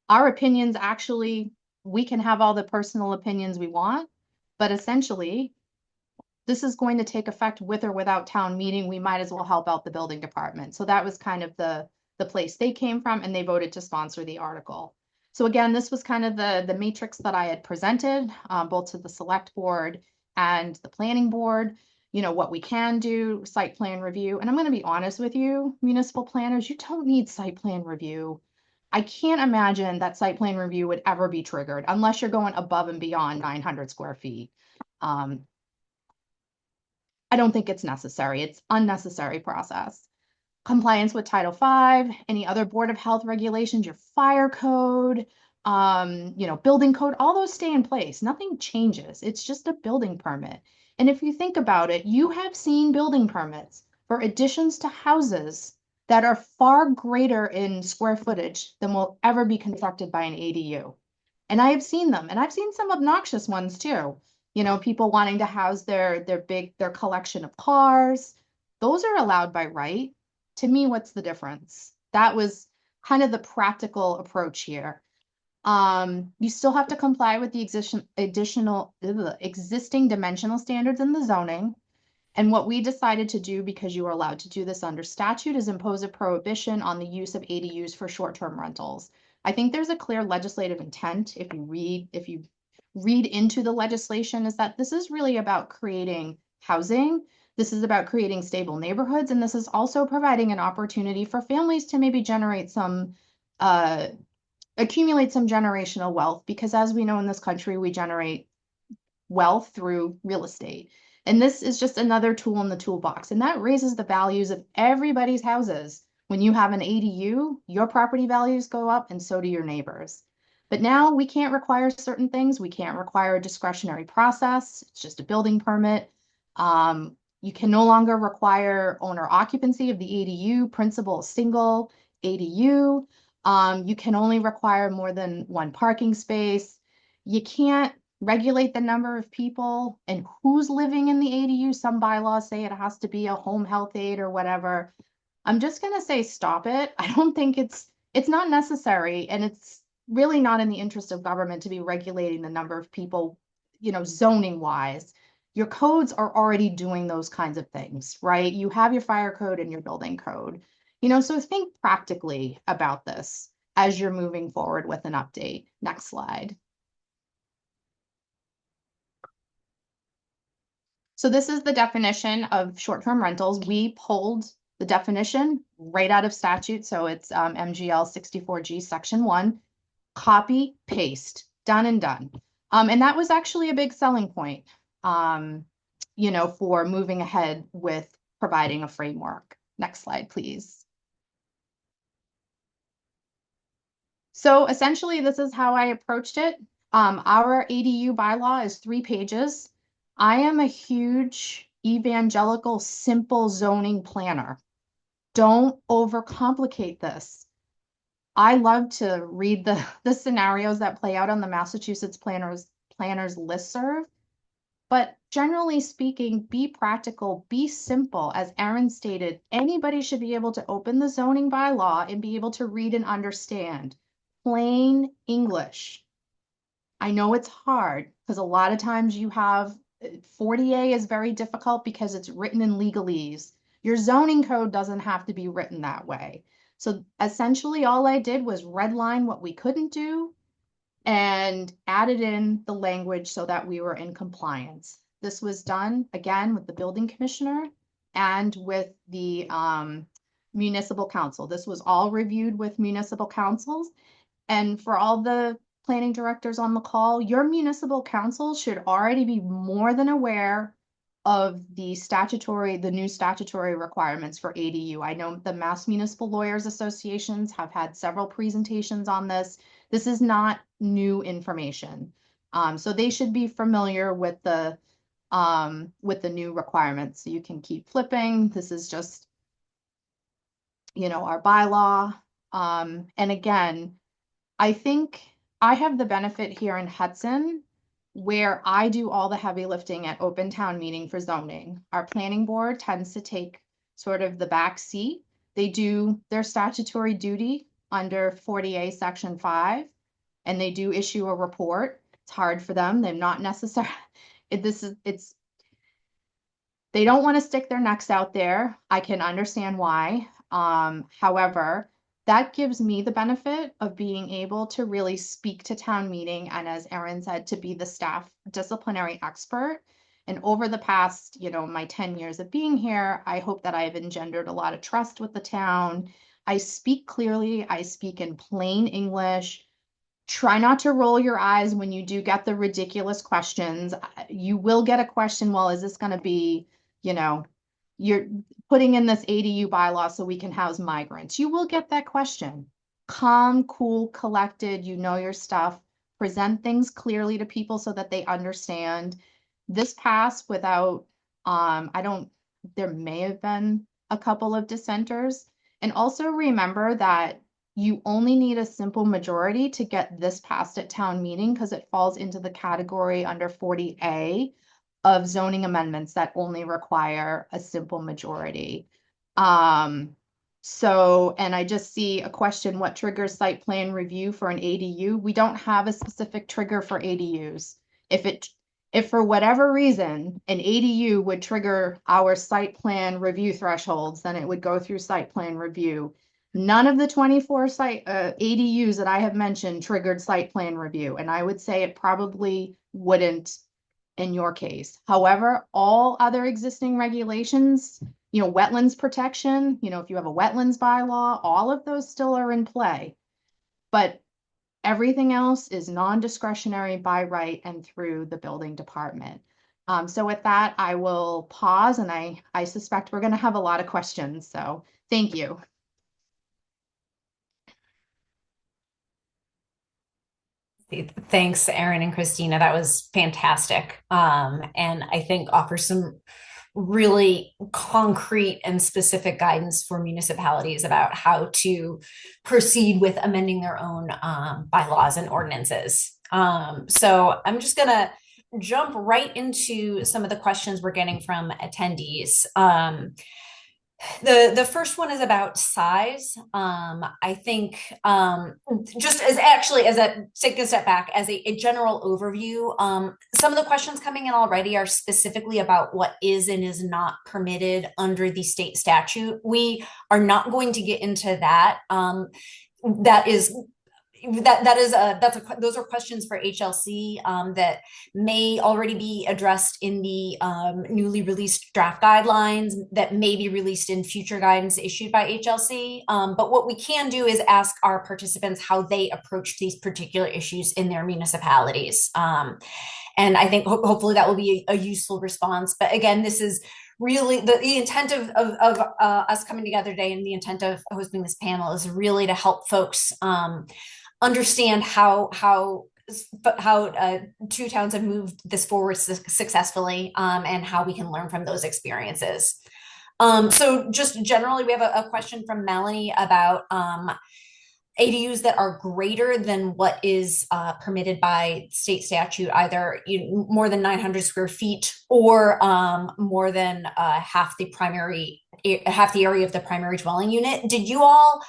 Our opinions actually, we can have all the personal opinions we want, but essentially, this is going to take effect with or without town meeting. We might as well help out the building department. So that was kind of the place they came from, and they voted to sponsor the article. So again, this was kind of the matrix that I had presented, both to the select board and the planning board, you know, what we can do, site plan review. And I'm going to be honest with you, municipal planners, you don't need site plan review. I can't imagine that site plan review would ever be triggered unless you're going above and beyond 900 square feet. I don't think it's necessary. It's unnecessary process. Compliance with Title V, any other Board of Health regulations, your fire code, you know, building code, all those stay in place. Nothing changes. It's just a building permit. And if you think about it, you have seen building permits for additions to houses that are far greater in square footage than will ever be constructed by an ADU. And I have seen them, and I've seen some obnoxious ones too. You know, people wanting to house their collection of cars. Those are allowed by right. To me, what's the difference? That was kind of the practical approach here. You still have to comply with the existing dimensional standards in the zoning. And what we decided to do, because you are allowed to do this under statute, is impose a prohibition on the use of ADUs for short-term rentals. I think there's a clear legislative intent, if you read into the legislation, is that this is really about creating housing. This is about creating stable neighborhoods. And this is also providing an opportunity for families to maybe accumulate some generational wealth, because as we know in this country, we generate wealth through real estate. And this is just another tool in the toolbox. And that raises the values of everybody's houses. When you have an ADU, your property values go up, and so do your neighbors. But now we can't require certain things. We can't require a discretionary process. It's just a building permit. You can no longer require owner occupancy of the ADU, principal single ADU. You can only require more than one parking space. You can't regulate the number of people and who's living in the ADU. Some bylaws say it has to be a home health aide or whatever. I'm just going to say stop it. I don't think it's not necessary, and it's really not in the interest of government to be regulating the number of people, you know, zoning wise. Your codes are already doing those kinds of things, right? You have your fire code and your building code, you know, so think practically about this as you're moving forward with an update. Next slide. So this is the definition of short-term rentals. We pulled the definition right out of statute. So it's MGL 64G section 1, copy, paste, done and done. And that was actually a big selling point, you know, for moving ahead with providing a framework. Next slide, please. So essentially, this is how I approached it. Our ADU bylaw is 3 pages. I am a huge evangelical, simple zoning planner. Don't overcomplicate this. I love to read the scenarios that play out on the Massachusetts planners listserv. But generally speaking, be practical, be simple. As Erin stated, anybody should be able to open the zoning bylaw and be able to read and understand plain English. I know it's hard because a lot of times you have 40A is very difficult because it's written in legalese. Your zoning code doesn't have to be written that way. So essentially all I did was redline what we couldn't do and added in the language so that we were in compliance. This was done again with the building commissioner and with the municipal council. This was all reviewed with municipal councils. And for all the planning directors on the call, your municipal council should already be more than aware of the new statutory requirements for ADU. I know the Mass Municipal Lawyers Associations have had several presentations on this. This is not new information. So they should be familiar with the new requirements. So you can keep flipping. This is just, our bylaw. And again, I think I have the benefit here in Hudson where I do all the heavy lifting at open town meeting for zoning. Our planning board tends to take sort of the back seat. They do their statutory duty under 40A Section 5, and they do issue a report. It's hard for them. They're not necessarily, they don't want to stick their necks out there. I can understand why. However, that gives me the benefit of being able to really speak to town meeting and, as Erin said, to be the staff disciplinary expert. And over the past, my 10 years of being here, I hope that I've engendered a lot of trust with the town. I speak clearly. I speak in plain English. Try not to roll your eyes when you do get the ridiculous questions. You will get a question, well, is this going to be, you're putting in this ADU bylaw so we can house migrants. You will get that question. Calm, cool, collected, your stuff. Present things clearly to people so that they understand. This passed without, there may have been a couple of dissenters. And also remember that you only need a simple majority to get this passed at town meeting because it falls into the category under 40A of zoning amendments that only require a simple majority. And I just see a question, what triggers site plan review for an ADU? We don't have a specific trigger for ADUs. If for whatever reason an ADU would trigger our site plan review thresholds, then it would go through site plan review. None of the 24 ADUs that I have mentioned triggered site plan review, and I would say it probably wouldn't in your case. However, all other existing regulations, wetlands protection, if you have a wetlands bylaw, all of those still are in play. But everything else is non-discretionary by right and through the building department. So with that, I will pause, and I suspect we're going to have a lot of questions. So thank you. Thanks, Erin and Christina. That was fantastic. And I think offers some really concrete and specific guidance for municipalities about how to proceed with amending their own bylaws and ordinances. So I'm just going to jump right into some of the questions we're getting from attendees. The first one is about size. I think just take a step back as a general overview. Some of the questions coming in already are specifically about what is and is not permitted under the state statute. We are not going to get into that. Those are questions for HLC that may already be addressed in the newly released draft guidelines that may be released in future guidance issued by HLC. But what we can do is ask our participants how they approach these particular issues in their municipalities. And I think hopefully that will be a useful response. But again, this is really the intent of us coming together today, and the intent of hosting this panel is really to help folks understand how two towns have moved this forward successfully, and how we can learn from those experiences. So just generally, we have a question from Melanie about ADUs that are greater than what is permitted by state statute, either more than 900 square feet or more than half the area of the primary dwelling unit. Did you all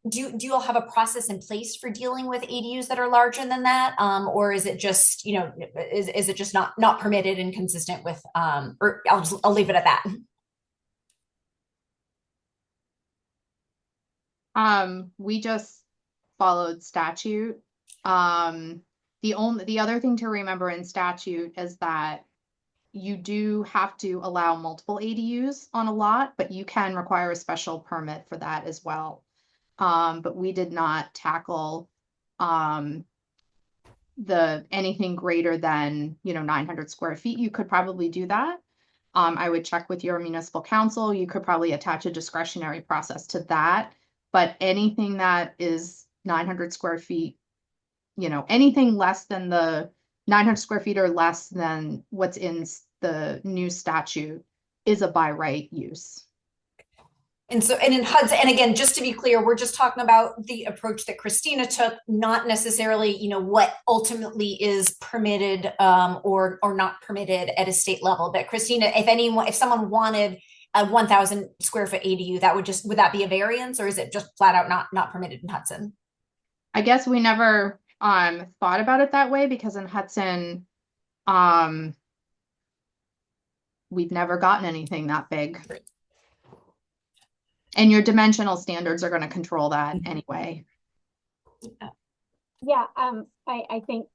do you all have a process in place for dealing with ADUs that are larger than that, or is it just is it just not permitted and consistent with or I'll leave it at that. We just followed statute. The other thing to remember in statute is that you do have to allow multiple ADUs on a lot, but you can require a special permit for that as well. But we did not tackle anything greater than 900 square feet. You could probably do that. I would check with your municipal council. You could probably attach a discretionary process to that. But anything that is 900 square feet, anything less than the 900 square feet or less than what's in the new statute is a by right use. And so, and in Hudson, and again, just to be clear, we're just talking about the approach that Christina took, not necessarily, what ultimately is permitted or not permitted at a state level. But Christina, if someone wanted a 1,000 square foot ADU, would that be a variance, or is it just flat out not permitted in Hudson? I guess we never thought about it that way, because in Hudson, we've never gotten anything that big. And your dimensional standards are going to control that anyway. Yeah, I think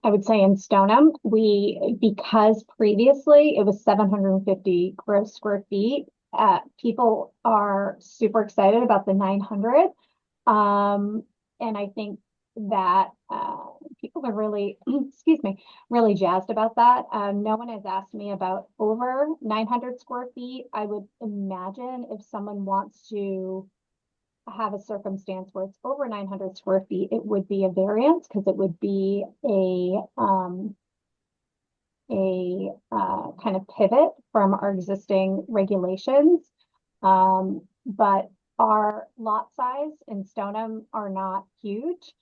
I would say in Stoneham, because previously it was 750 gross square feet, people are super excited about the 900. And I think that people are really, excuse me, really jazzed about that. No one has asked me about over 900 square feet. I would imagine if someone wants to have a circumstance where it's over 900 square feet, it would be a variance, because it would be a kind of pivot from our existing regulations. But our lot size in Stoneham are not huge.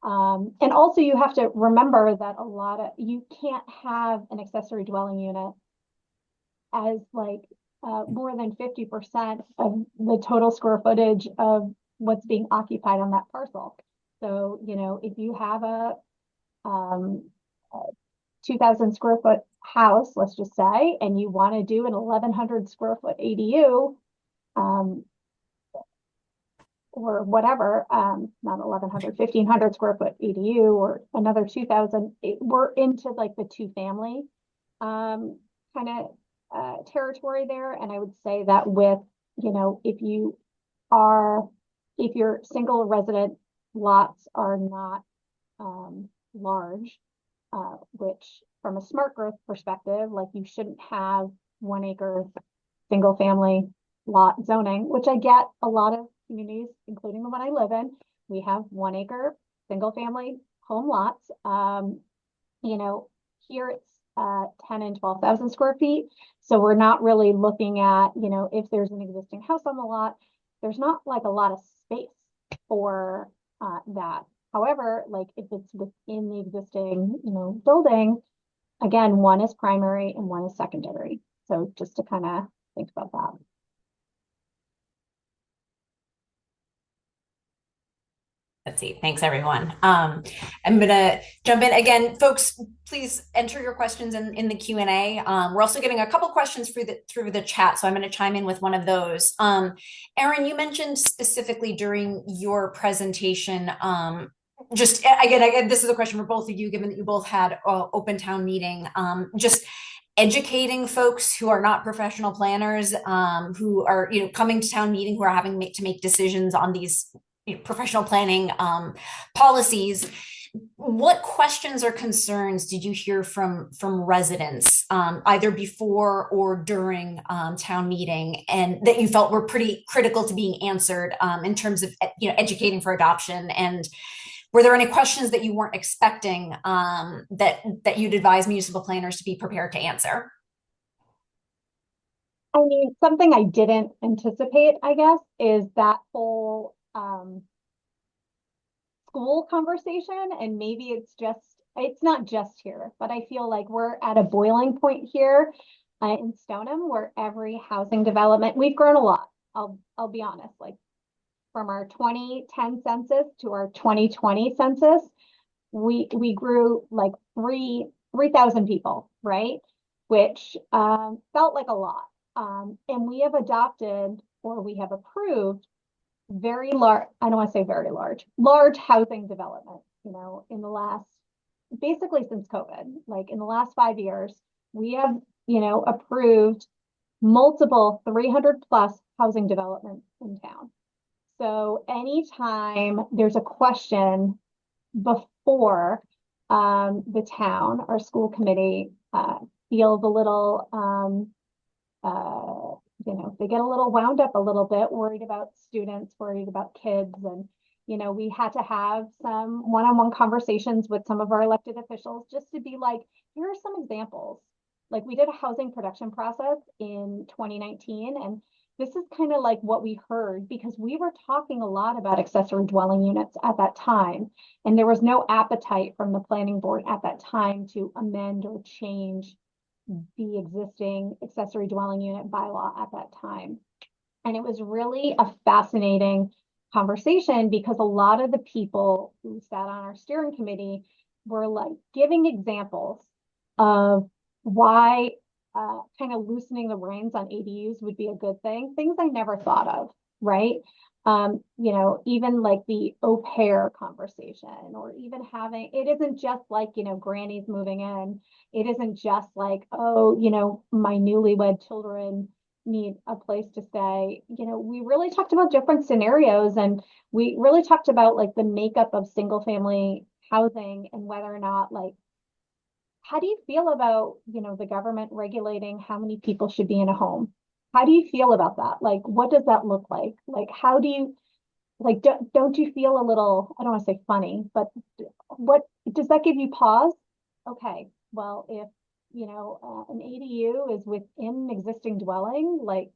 And also you have to remember that you can't have an accessory dwelling unit as like more than 50% of the total square footage of what's being occupied on that parcel. So, if you have a 2,000 square foot house, let's just say, and you want to do an 1,100 square foot ADU, or whatever, not 1,100, 1,500 square foot ADU, or another 2,000, we're into like the two family kind of territory there. And I would say that with, if your single resident lots are not large, which from a smart growth perspective, like you shouldn't have 1 acre single family lot zoning, which I get a lot of communities, including the one I live in. We have 1 acre single family home lots. Here it's 10 and 12,000 square feet. So we're not really looking at, if there's an existing house on the lot, there's not like a lot of space for that. However, like if it's within the existing, building, again, one is primary and one is secondary. So just to kind of think about that. Let's see. Thanks, everyone. I'm going to jump in again. Folks, please enter your questions in the Q&A. We're also getting a couple questions through the chat, so I'm going to chime in with one of those. Erin, you mentioned specifically during your presentation, just again, this is a question for both of you, given that you both had an open town meeting, just educating folks who are not professional planners, who are coming to town meeting, who are having to make decisions on these professional planning policies. What questions or concerns did you hear from residents, either before or during town meeting, and that you felt were pretty critical to being answered in terms of educating for adoption? And were there any questions that you weren't expecting that you'd advise municipal planners to be prepared to answer? I mean, something I didn't anticipate, I guess, is that whole school conversation. And maybe it's not just here, but I feel like we're at a boiling point here in Stoneham, where every housing development, we've grown a lot. I'll be honest, like from our 2010 census to our 2020 census, we grew like 3,000 people, right? Which felt like a lot. And we have adopted or we have approved very large, I don't want to say very large housing development, in the last, basically since COVID, like in the last 5 years, we have, approved multiple 300 plus housing developments in town. So anytime there's a question before the town, our school committee feels a little, they get a little wound up a little bit, worried about students, worried about kids. And, we had to have some one-on-one conversations with some of our elected officials just to be like, here are some examples. Like we did a housing production process in 2019, and this is kind of like what we heard because we were talking a lot about accessory dwelling units at that time. And there was no appetite from the planning board at that time to amend or change the existing accessory dwelling unit bylaw at that time. And it was really a fascinating conversation because a lot of the people who sat on our steering committee were like giving examples of why kind of loosening the reins on ADUs would be a good thing, things I never thought of, right? Even like the au pair conversation, or even having, it isn't just like, grannies moving in. It isn't just like, oh, my newlywed children need a place to stay. We really talked about different scenarios, and we really talked about like the makeup of single family housing and whether or not, like, how do you feel about, the government regulating how many people should be in a home? How do you feel about that? Like, what does that look like? Like, how do you, like, don't you feel a little, I don't want to say funny, but what does that give you pause? Okay, well, if, an ADU is within an existing dwelling, like,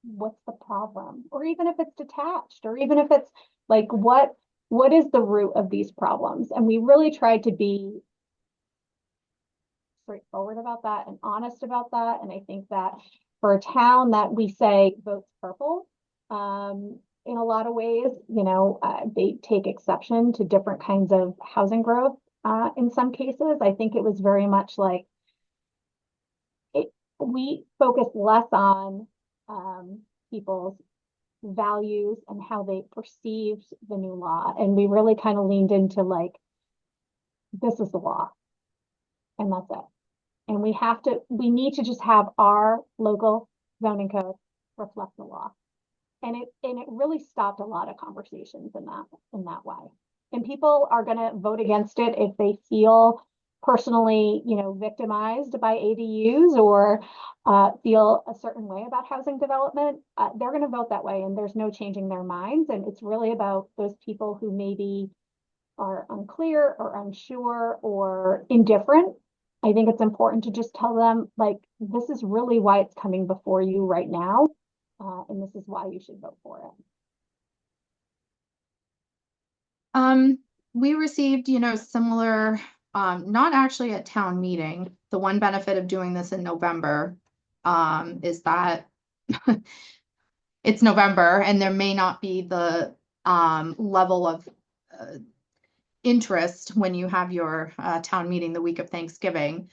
what's the problem? Or even if it's detached, or even if it's like, what is the root of these problems? And we really tried to be straightforward about that and honest about that. And I think that for a town that we say votes purple, in a lot of ways, they take exception to different kinds of housing growth. In some cases, I think it was very much like we focused less on people's values and how they perceived the new law. And we really kind of leaned into like, this is the law, and that's it. And we need to just have our local zoning code reflect the law. And it really stopped a lot of conversations in that way. And people are going to vote against it if they feel personally, victimized by ADUs or feel a certain way about housing development. They're going to vote that way, and there's no changing their minds. And it's really about those people who maybe are unclear or unsure or indifferent. I think it's important to just tell them, like, this is really why it's coming before you right now. And this is why you should vote for it. We received, similar, not actually at town meeting. The one benefit of doing this in November is that it's November and there may not be the level of interest when you have your town meeting the week of Thanksgiving.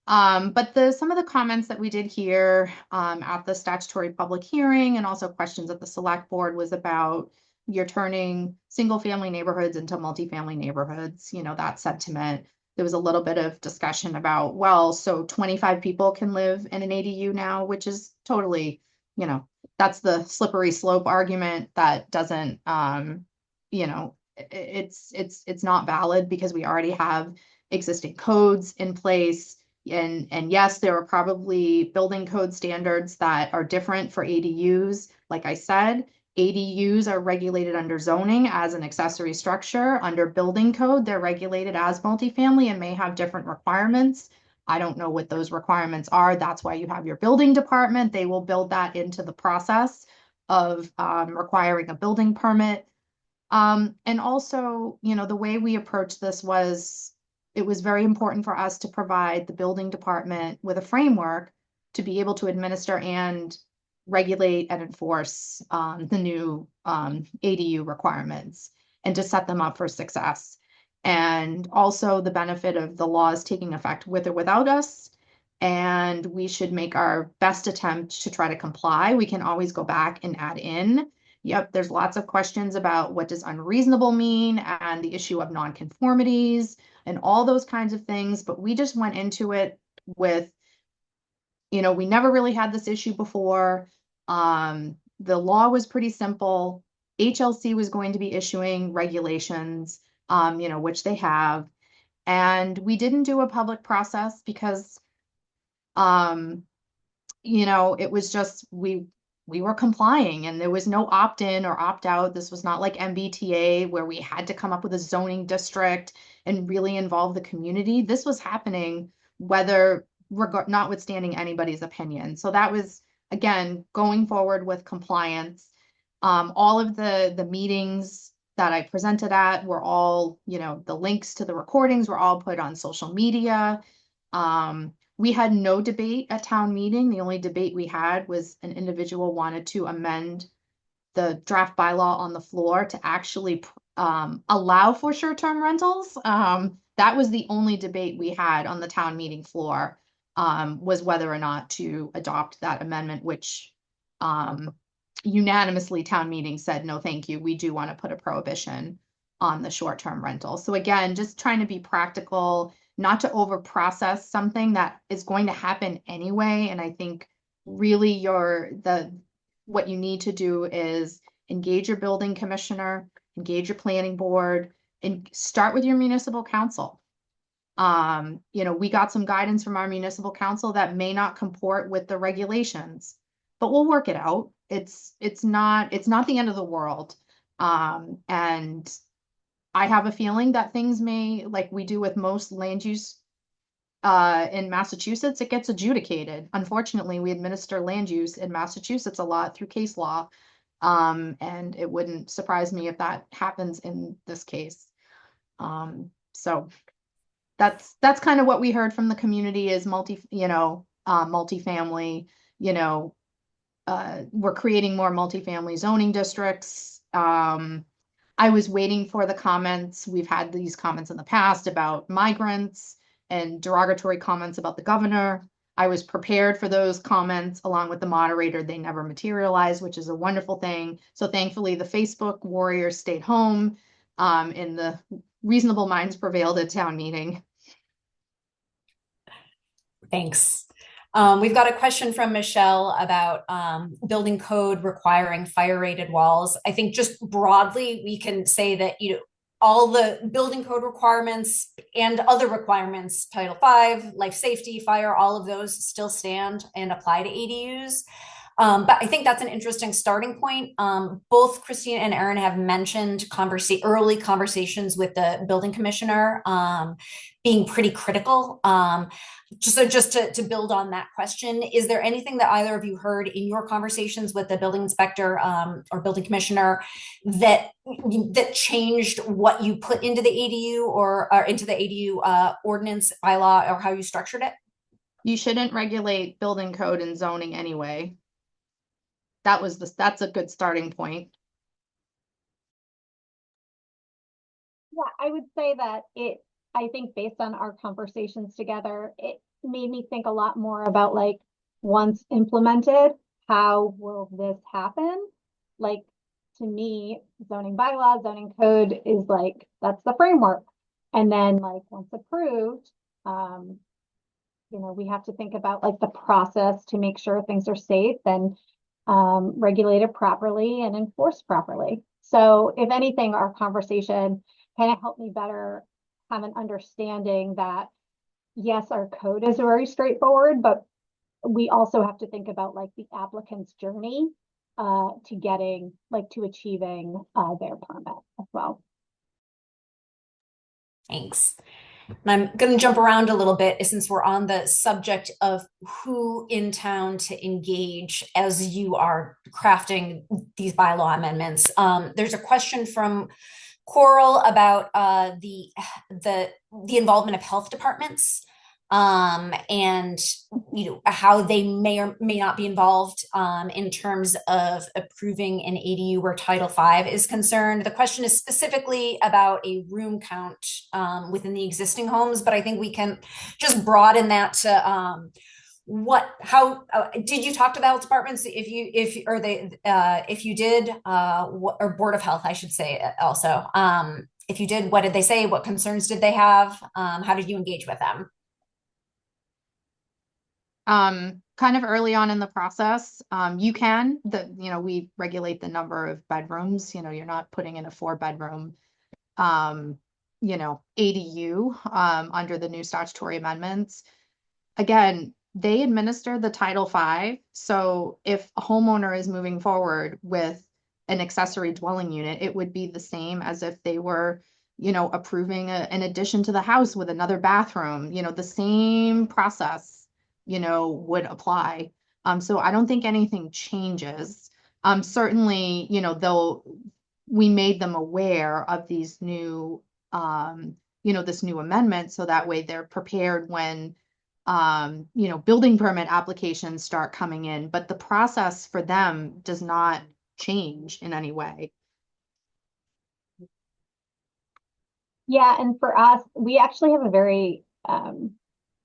But some of the comments that we did hear at the statutory public hearing and also questions at the select board was about you're turning single family neighborhoods into multifamily neighborhoods, that sentiment. There was a little bit of discussion about, well, so 25 people can live in an ADU now, which is totally, that's the slippery slope argument that doesn't, it's not valid because we already have existing codes in place. And yes, there are probably building code standards that are different for ADUs. Like I said, ADUs are regulated under zoning as an accessory structure. Under building code, they're regulated as multifamily and may have different requirements. I don't know what those requirements are. That's why you have your building department. They will build that into the process of requiring a building permit. And also, the way we approached this was, it was very important for us to provide the building department with a framework to be able to administer and regulate and enforce the new ADU requirements and to set them up for success. And also the benefit of the laws taking effect with or without us and we should make our best attempt to try to comply. We can always go back and add in. Yep, there's lots of questions about what does unreasonable mean and the issue of nonconformities and all those kinds of things. But we just went into it with, we never really had this issue before. The law was pretty simple. HLC was going to be issuing regulations, which they have. And we didn't do a public process because it was just we were complying and there was no opt-in or opt-out. This was not like MBTA where we had to come up with a zoning district and really involve the community. This was happening notwithstanding anybody's opinion. So that was, again, going forward with compliance. All of the meetings that I presented at were all, the links to the recordings were all put on social media. We had no debate at town meeting. The only debate we had was an individual wanted to amend the draft bylaw on the floor to actually allow for short-term rentals. That was the only debate we had on the town meeting floor, was whether or not to adopt that amendment, which unanimously town meeting said, no, thank you. We do want to put a prohibition on the short-term rental. So again, just trying to be practical, not to over process something that is going to happen anyway. And I think really what you need to do is engage your building commissioner, engage your planning board, and start with your municipal council. We got some guidance from our municipal council that may not comport with the regulations, but we'll work it out. It's not the end of the world. And I have a feeling that things may, like we do with most land use in Massachusetts, it gets adjudicated. Unfortunately, we administer land use in Massachusetts a lot through case law. And it wouldn't surprise me if that happens in this case. So that's kind of what we heard from the community is multifamily, we're creating more multifamily zoning districts. I was waiting for the comments. We've had these comments in the past about migrants and derogatory comments about the governor. I was prepared for those comments along with the moderator. They never materialized, which is a wonderful thing. So thankfully the Facebook warriors stayed home, and the reasonable minds prevailed at town meeting. Thanks. We've got a question from Michelle about building code requiring fire rated walls. I think just broadly, we can say that, all the building code requirements and other requirements, Title V, life safety, fire, all of those still stand and apply to ADUs. But I think that's an interesting starting point. Both Christine and Erin have mentioned early conversations with the building commissioner being pretty critical. Just to build on that question, is there anything that either of you heard in your conversations with the building inspector or building commissioner that changed what you put into the ADU or into the ADU ordinance bylaw or how you structured it? You shouldn't regulate building code and zoning anyway. That's a good starting point. Yeah, I would say that I think based on our conversations together, it made me think a lot more about like once implemented, how will this happen? Like to me, zoning bylaw, zoning code is like, that's the framework. And then like once approved, we have to think about like the process to make sure things are safe and regulated properly and enforced properly. So if anything, our conversation kind of helped me better have an understanding that yes, our code is very straightforward, but we also have to think about like the applicant's journey to achieving their permit as well. Thanks. And I'm going to jump around a little bit since we're on the subject of who in town to engage as you are crafting these bylaw amendments. There's a question from Coral about the involvement of health departments. and how they may or may not be involved in terms of approving an ADU where Title V is concerned. The question is specifically about a room count within the existing homes, but I think we can just broaden that to did you talk to the health departments if you did or Board of Health, I should say also. If you did, what did they say? What concerns did they have? How did you engage with them? Kind of early on in the process, we regulate the number of bedrooms. You're not putting in a 4-bedroom, ADU under the new statutory amendments. Again, they administer the Title V. So if a homeowner is moving forward with an accessory dwelling unit, it would be the same as if they were, approving an addition to the house with another bathroom. The same process would apply. So I don't think anything changes. Certainly, we made them aware of these new, this new amendment, so that way they're prepared when, building permit applications start coming in, but the process for them does not change in any way. Yeah, and for us, we actually have a very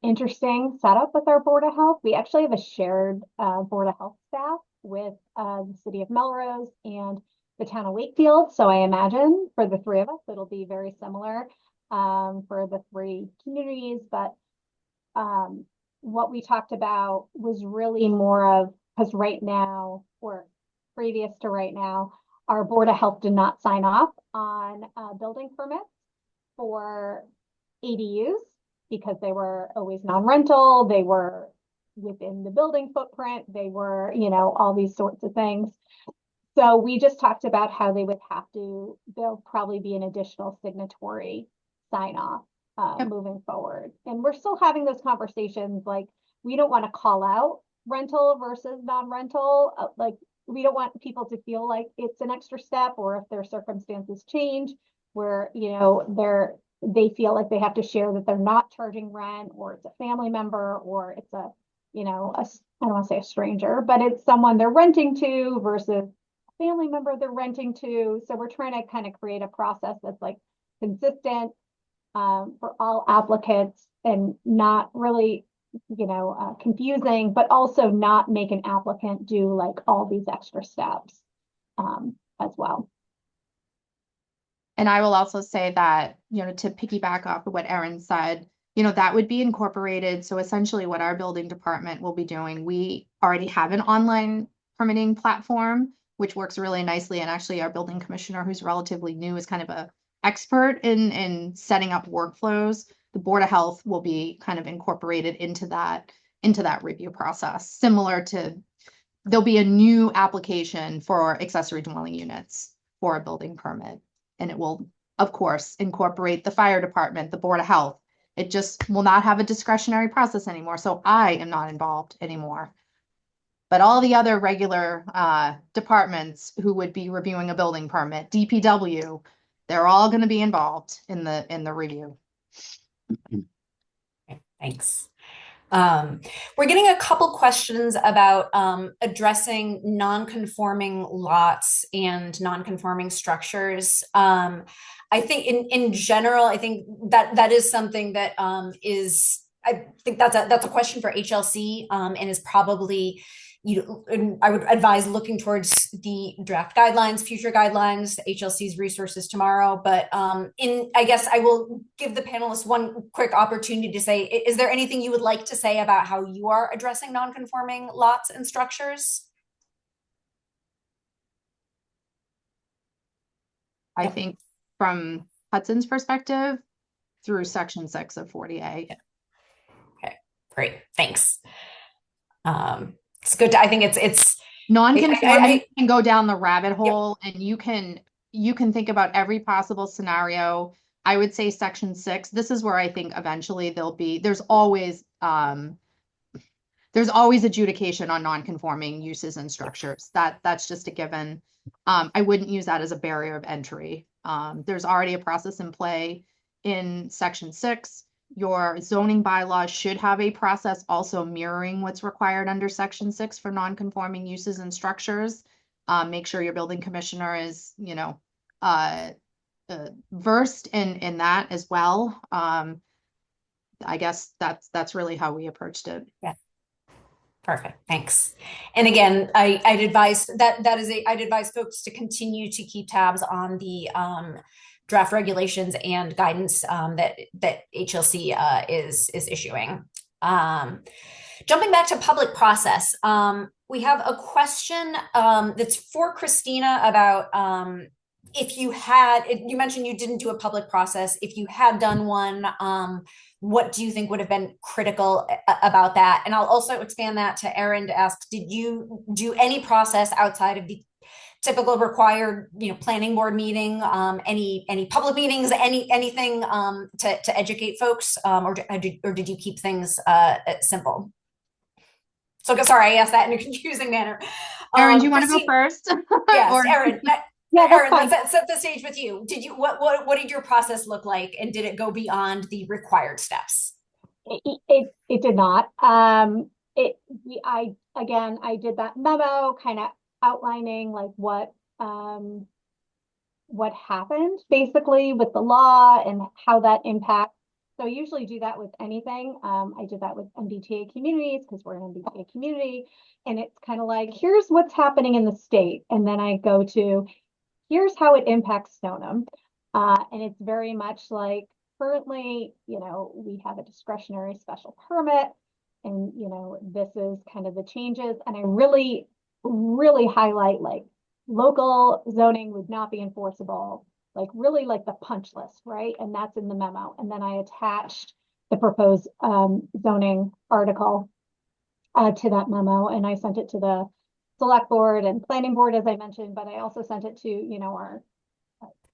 interesting setup with our Board of Health. We actually have a shared Board of Health staff with the city of Melrose and the town of Wakefield. So I imagine for the 3 of us, it'll be very similar for the 3 communities. But what we talked about was really more of, because right now, or previous to right now, our Board of Health did not sign off on building permits for ADUs, because they were always non-rental, they were within the building footprint, they were, all these sorts of things. So we just talked about how there'll probably be an additional signatory sign off moving forward. And we're still having those conversations, like, we don't want to call out rental versus non-rental. We don't want people to feel like it's an extra step, or if their circumstances change where, they feel like they have to share that they're not charging rent, or it's a family member, or it's I don't want to say a stranger, but it's someone they're renting to versus a family member they're renting to. So we're trying to kind of create a process that's like consistent for all applicants, and not really, confusing, but also not make an applicant do like all these extra steps as well. And I will also say that, to piggyback off of what Erin said, that would be incorporated. So essentially what our building department will be doing, we already have an online permitting platform, which works really nicely. And actually our building commissioner, who's relatively new, is kind of a expert in setting up workflows. The Board of Health will be kind of incorporated into that review process. Similar to, there'll be a new application for accessory dwelling units for a building permit. And it will, of course, incorporate the fire department, the Board of Health. It just will not have a discretionary process anymore. So I am not involved anymore. But all the other regular departments who would be reviewing a building permit, DPW, they're all going to be involved in the review. Okay, thanks. We're getting a couple questions about addressing non-conforming lots and non-conforming structures. I think in general, I think that is something that I think that's a question for HLC and is probably, I would advise looking towards the draft guidelines, future guidelines, HLC's resources tomorrow. But I guess I will give the panelists one quick opportunity to say, is there anything you would like to say about how you are addressing non-conforming lots and structures? I think from Hudson's perspective, through Section 6 of 40A. Okay, great, thanks. It's good. I think it's non-conforming can go down the rabbit hole, and you can think about every possible scenario. I would say Section 6. This is where I think eventually there's always adjudication on non-conforming uses and structures. That's just a given. I wouldn't use that as a barrier of entry. There's already a process in play in Section 6. Your zoning bylaws should have a process also mirroring what's required under Section 6 for non-conforming uses and structures. Make sure your building commissioner is, versed in that as well. I guess that's really how we approached it. Yeah. Perfect. Thanks. And again, I'd advise I'd advise folks to continue to keep tabs on the draft regulations and guidance that HLC is issuing. Jumping back to public process, we have a question that's for Christina about if you mentioned you didn't do a public process. If you had done one, what do you think would have been critical about that? And I'll also expand that to Erin to ask, did you do any process outside of the typical required, planning board meeting, any public meetings, anything to educate folks, or did you keep things simple? So sorry, I asked that in a confusing manner. Erin, do you want to go first? Yes, Or... Erin. Yeah, that's Erin, fine. let's set the stage with you. What did your process look like, and did it go beyond the required steps? It did not. I did that memo kind of outlining like what happened basically with the law and how that impacts. So I usually do that with anything. I did that with MBTA communities because we're an MBTA community, and it's kind of like, here's what's happening in the state. And then I go to, here's how it impacts Stoneham. And it's very much like currently, we have a discretionary special permit, and, this is kind of the changes. And I really, really highlight like local zoning would not be enforceable, like really like the punch list, right? And that's in the memo. And then I attached the proposed zoning article to that memo, and I sent it to the select board and planning board, as I mentioned, but I also sent it to, our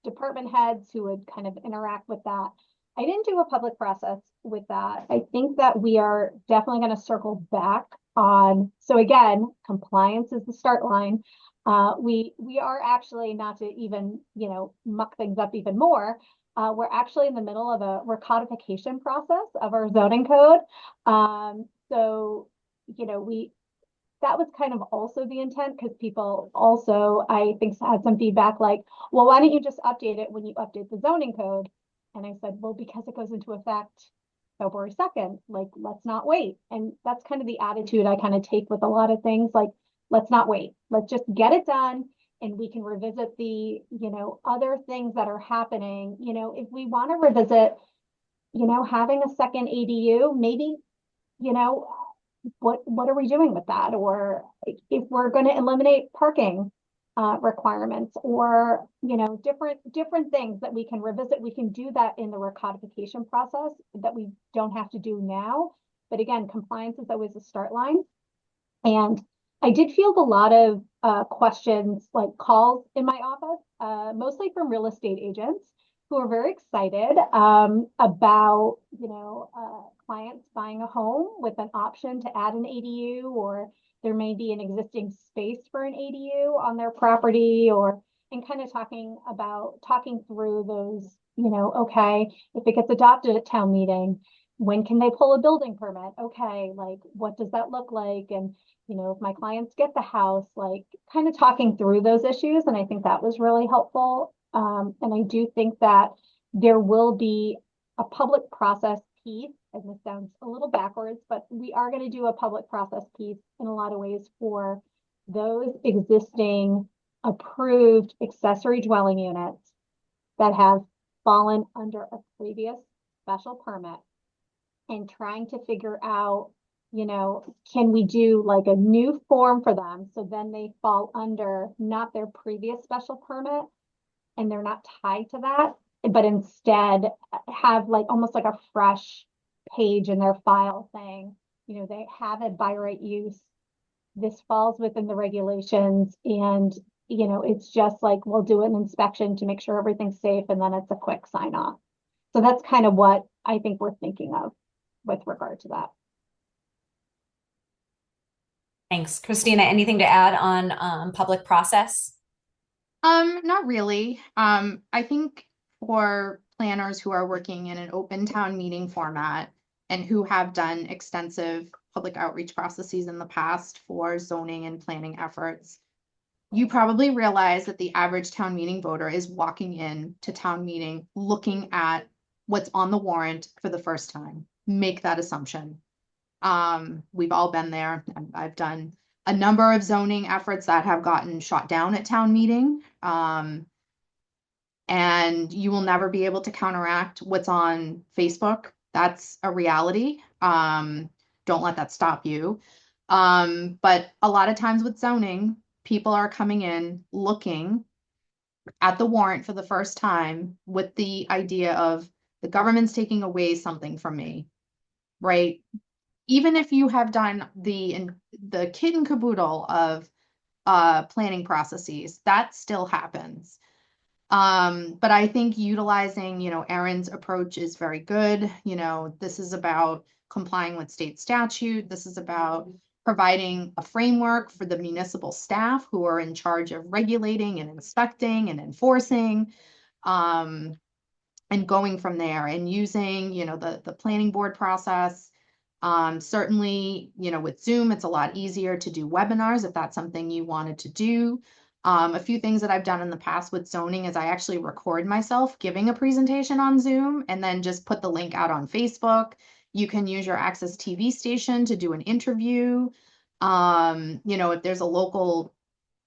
department heads who would kind of interact with that. I didn't do a public process with that. I think that we are definitely going to circle back on, so again, compliance is the start line. We are actually, not to even, muck things up even more, we're actually in the middle of a recodification process of our zoning code. So, that was kind of also the intent, because people also, I think, had some feedback like, well, why don't you just update it when you update the zoning code? And I said, well, because it goes into effect February 2nd, like, let's not wait. And that's kind of the attitude I kind of take with a lot of things, like, let's not wait. Let's just get it done, and we can revisit the, other things that are happening. If we want to revisit, having a second ADU, maybe, what are we doing with that? Or if we're going to eliminate parking requirements, or different things that we can revisit, we can do that in the recodification process that we don't have to do now. But again, compliance is always a start line. And I did field a lot of questions, like calls in my office, mostly from real estate agents who are very excited about, clients buying a home with an option to add an ADU, or there may be an existing space for an ADU on their property, and kind of talking through those, okay, if it gets adopted at town meeting, when can they pull a building permit? Okay, like, what does that look like? And, if my clients get the house, like, kind of talking through those issues. And I think that was really helpful. And I do think that there will be a public process piece, and this sounds a little backwards, but we are going to do a public process piece in a lot of ways for those existing approved accessory dwelling units that have fallen under a previous special permit, and trying to figure out, can we do like a new form for them so then they fall under not their previous special permit and they're not tied to that, but instead have like almost like a fresh page in their file saying, they have a by right use. This falls within the regulations, and, it's just like, we'll do an inspection to make sure everything's safe, and then it's a quick sign off. So that's kind of what I think we're thinking of with regard to that. Thanks. Christina, anything to add on public process? Not really. I think for planners who are working in an open town meeting format and who have done extensive public outreach processes in the past for zoning and planning efforts, you probably realize that the average town meeting voter is walking in to town meeting looking at what's on the warrant for the first time. Make that assumption. We've all been there. I've done a number of zoning efforts that have gotten shot down at town meeting. And you will never be able to counteract what's on Facebook. That's a reality. Don't let that stop you. But a lot of times with zoning, people are coming in looking at the warrant for the first time with the idea of the government's taking away something from me, right? Even if you have done the kit and caboodle of planning processes, that still happens. But I think utilizing, Erin's approach is very good. This is about complying with state statute. This is about providing a framework for the municipal staff who are in charge of regulating and inspecting and enforcing, and going from there and using, the planning board process. Certainly, with Zoom, it's a lot easier to do webinars if that's something you wanted to do. A few things that I've done in the past with zoning is I actually record myself giving a presentation on Zoom and then just put the link out on Facebook. You can use your Access TV station to do an interview. If there's a local,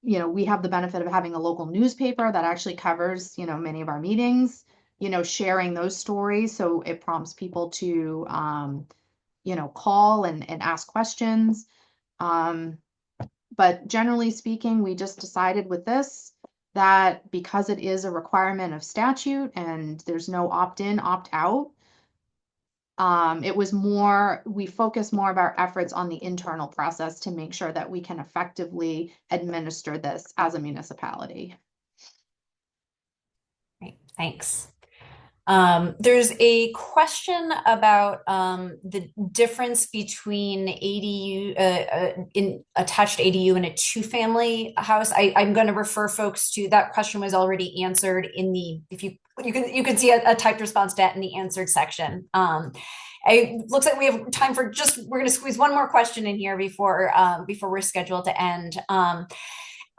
we have the benefit of having a local newspaper that actually covers, many of our meetings, sharing those stories. So it prompts people to, call and ask questions. But generally speaking, we just decided with this that because it is a requirement of statute and there's no opt-in, opt-out, we focus more of our efforts on the internal process to make sure that we can effectively administer this as a municipality. Great, thanks. There's a question about the difference between ADU, in attached ADU and a two-family house. I'm going to refer folks to that question was already answered in the, if you can see a typed response to that in the answered section. It looks like we have time for we're going to squeeze one more question in here before we're scheduled to end,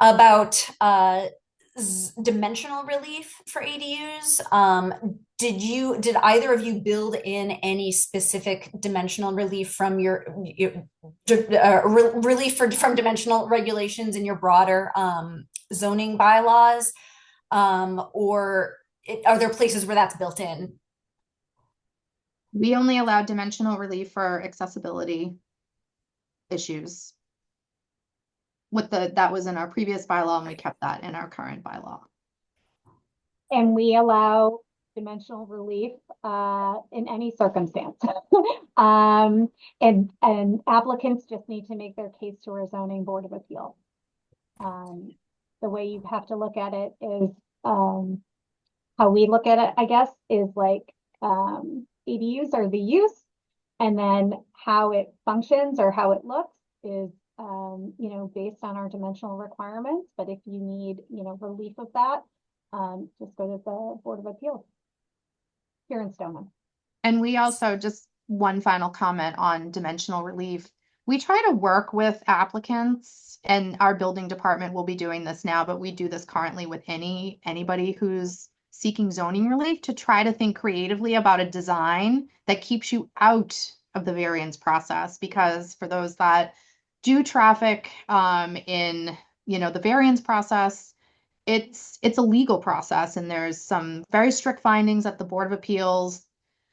about dimensional relief for ADUs. Did either of you build in any specific dimensional relief from your relief from dimensional regulations in your broader zoning bylaws, or are there places where that's built in? We only allow dimensional relief for accessibility issues. That was in our previous bylaw, and we kept that in our current bylaw. And we allow dimensional relief in any circumstance. And applicants just need to make their case to our zoning board of appeals. The way you have to look at it is how we look at it, I guess, is like ADUs are the use, and then how it functions or how it looks is based on our dimensional requirements. But if you need, relief of that, just go to the Board of Appeals here in Stoneham. And we also, just one final comment on dimensional relief. We try to work with applicants, and our building department will be doing this now, but we do this currently with anybody who's seeking zoning relief, to try to think creatively about a design that keeps you out of the variance process. Because for those that do traffic in the variance process, it's a legal process, and there's some very strict findings that the Board of Appeals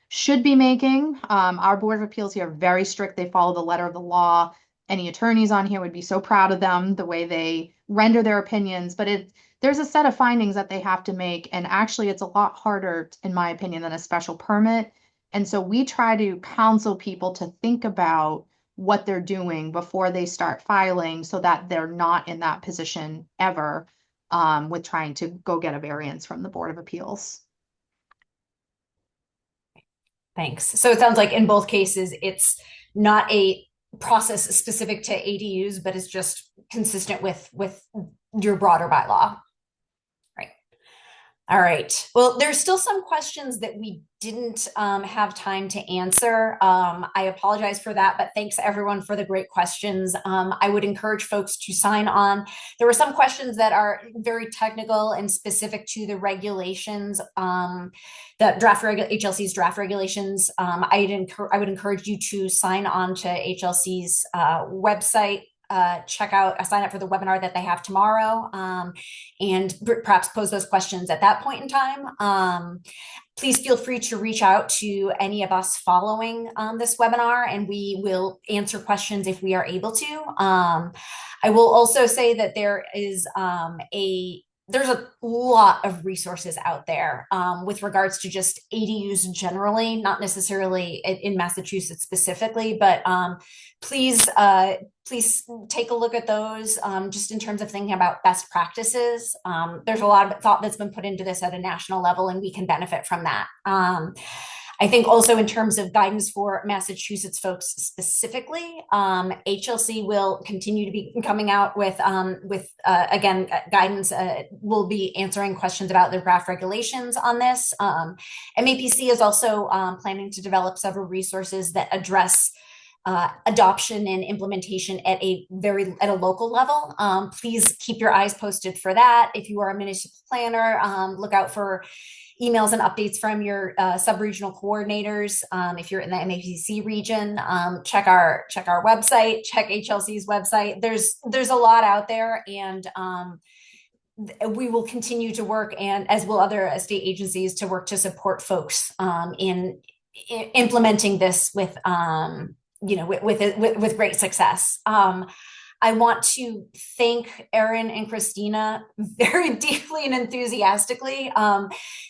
should be making. Our Board of Appeals here are very strict. They follow the letter of the law. Any attorneys on here would be so proud of them, the way they render their opinions. But there's a set of findings that they have to make, and actually it's a lot harder, in my opinion, than a special permit. And so we try to counsel people to think about what they're doing before they start filing, so that they're not in that position ever, with trying to go get a variance from the Board of Appeals. Thanks. So it sounds like in both cases, it's not a process specific to ADUs, but it's just consistent with your broader bylaw. Right. All right. Well, there's still some questions that we didn't have time to answer. I apologize for that, but thanks everyone for the great questions. I would encourage folks to sign on. There were some questions that are very technical and specific to the regulations, the HLC's draft regulations. I would encourage you to sign on to HLC's website. Sign up for the webinar that they have tomorrow, and perhaps pose those questions at that point in time. Please feel free to reach out to any of us following this webinar, and we will answer questions if we are able to. I will also say that there's a lot of resources out there with regards to just ADUs generally, not necessarily in Massachusetts specifically, but please take a look at those just in terms of thinking about best practices. There's a lot of thought that's been put into this at a national level, and we can benefit from that. I think also in terms of guidance for Massachusetts folks specifically, HLC will continue to be coming out with again, guidance. We'll be answering questions about the draft regulations on this. MAPC is also planning to develop several resources that address adoption and implementation at a local level. Please keep your eyes posted for that. If you are a municipal planner, look out for emails and updates from your sub-regional coordinators. If you're in the MAPC region, check our website, check HLC's website. There's a lot out there, and we will continue to work, and as will other state agencies, to work to support folks in implementing this with great success. I want to thank Erin and Christina very deeply and enthusiastically.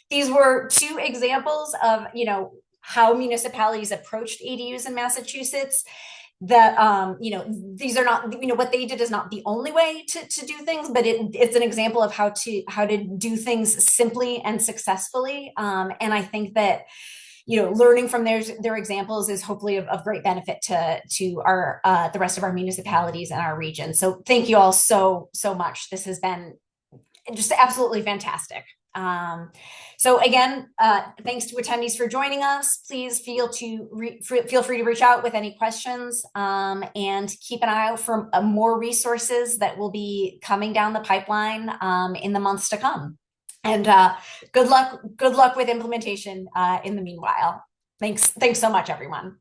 These were two examples of, how municipalities approached ADUs in Massachusetts. That, these are not, what they did is not the only way to do things, but it's an example of how to do things simply and successfully. And I think that, learning from their examples is hopefully of great benefit to our the rest of our municipalities and our region. So thank you all so much. This has been just absolutely fantastic. So again, thanks to attendees for joining us. Please feel free to reach out with any questions, and keep an eye out for more resources that will be coming down the pipeline in the months to come. And good luck with implementation in the meanwhile. Thanks so much, everyone.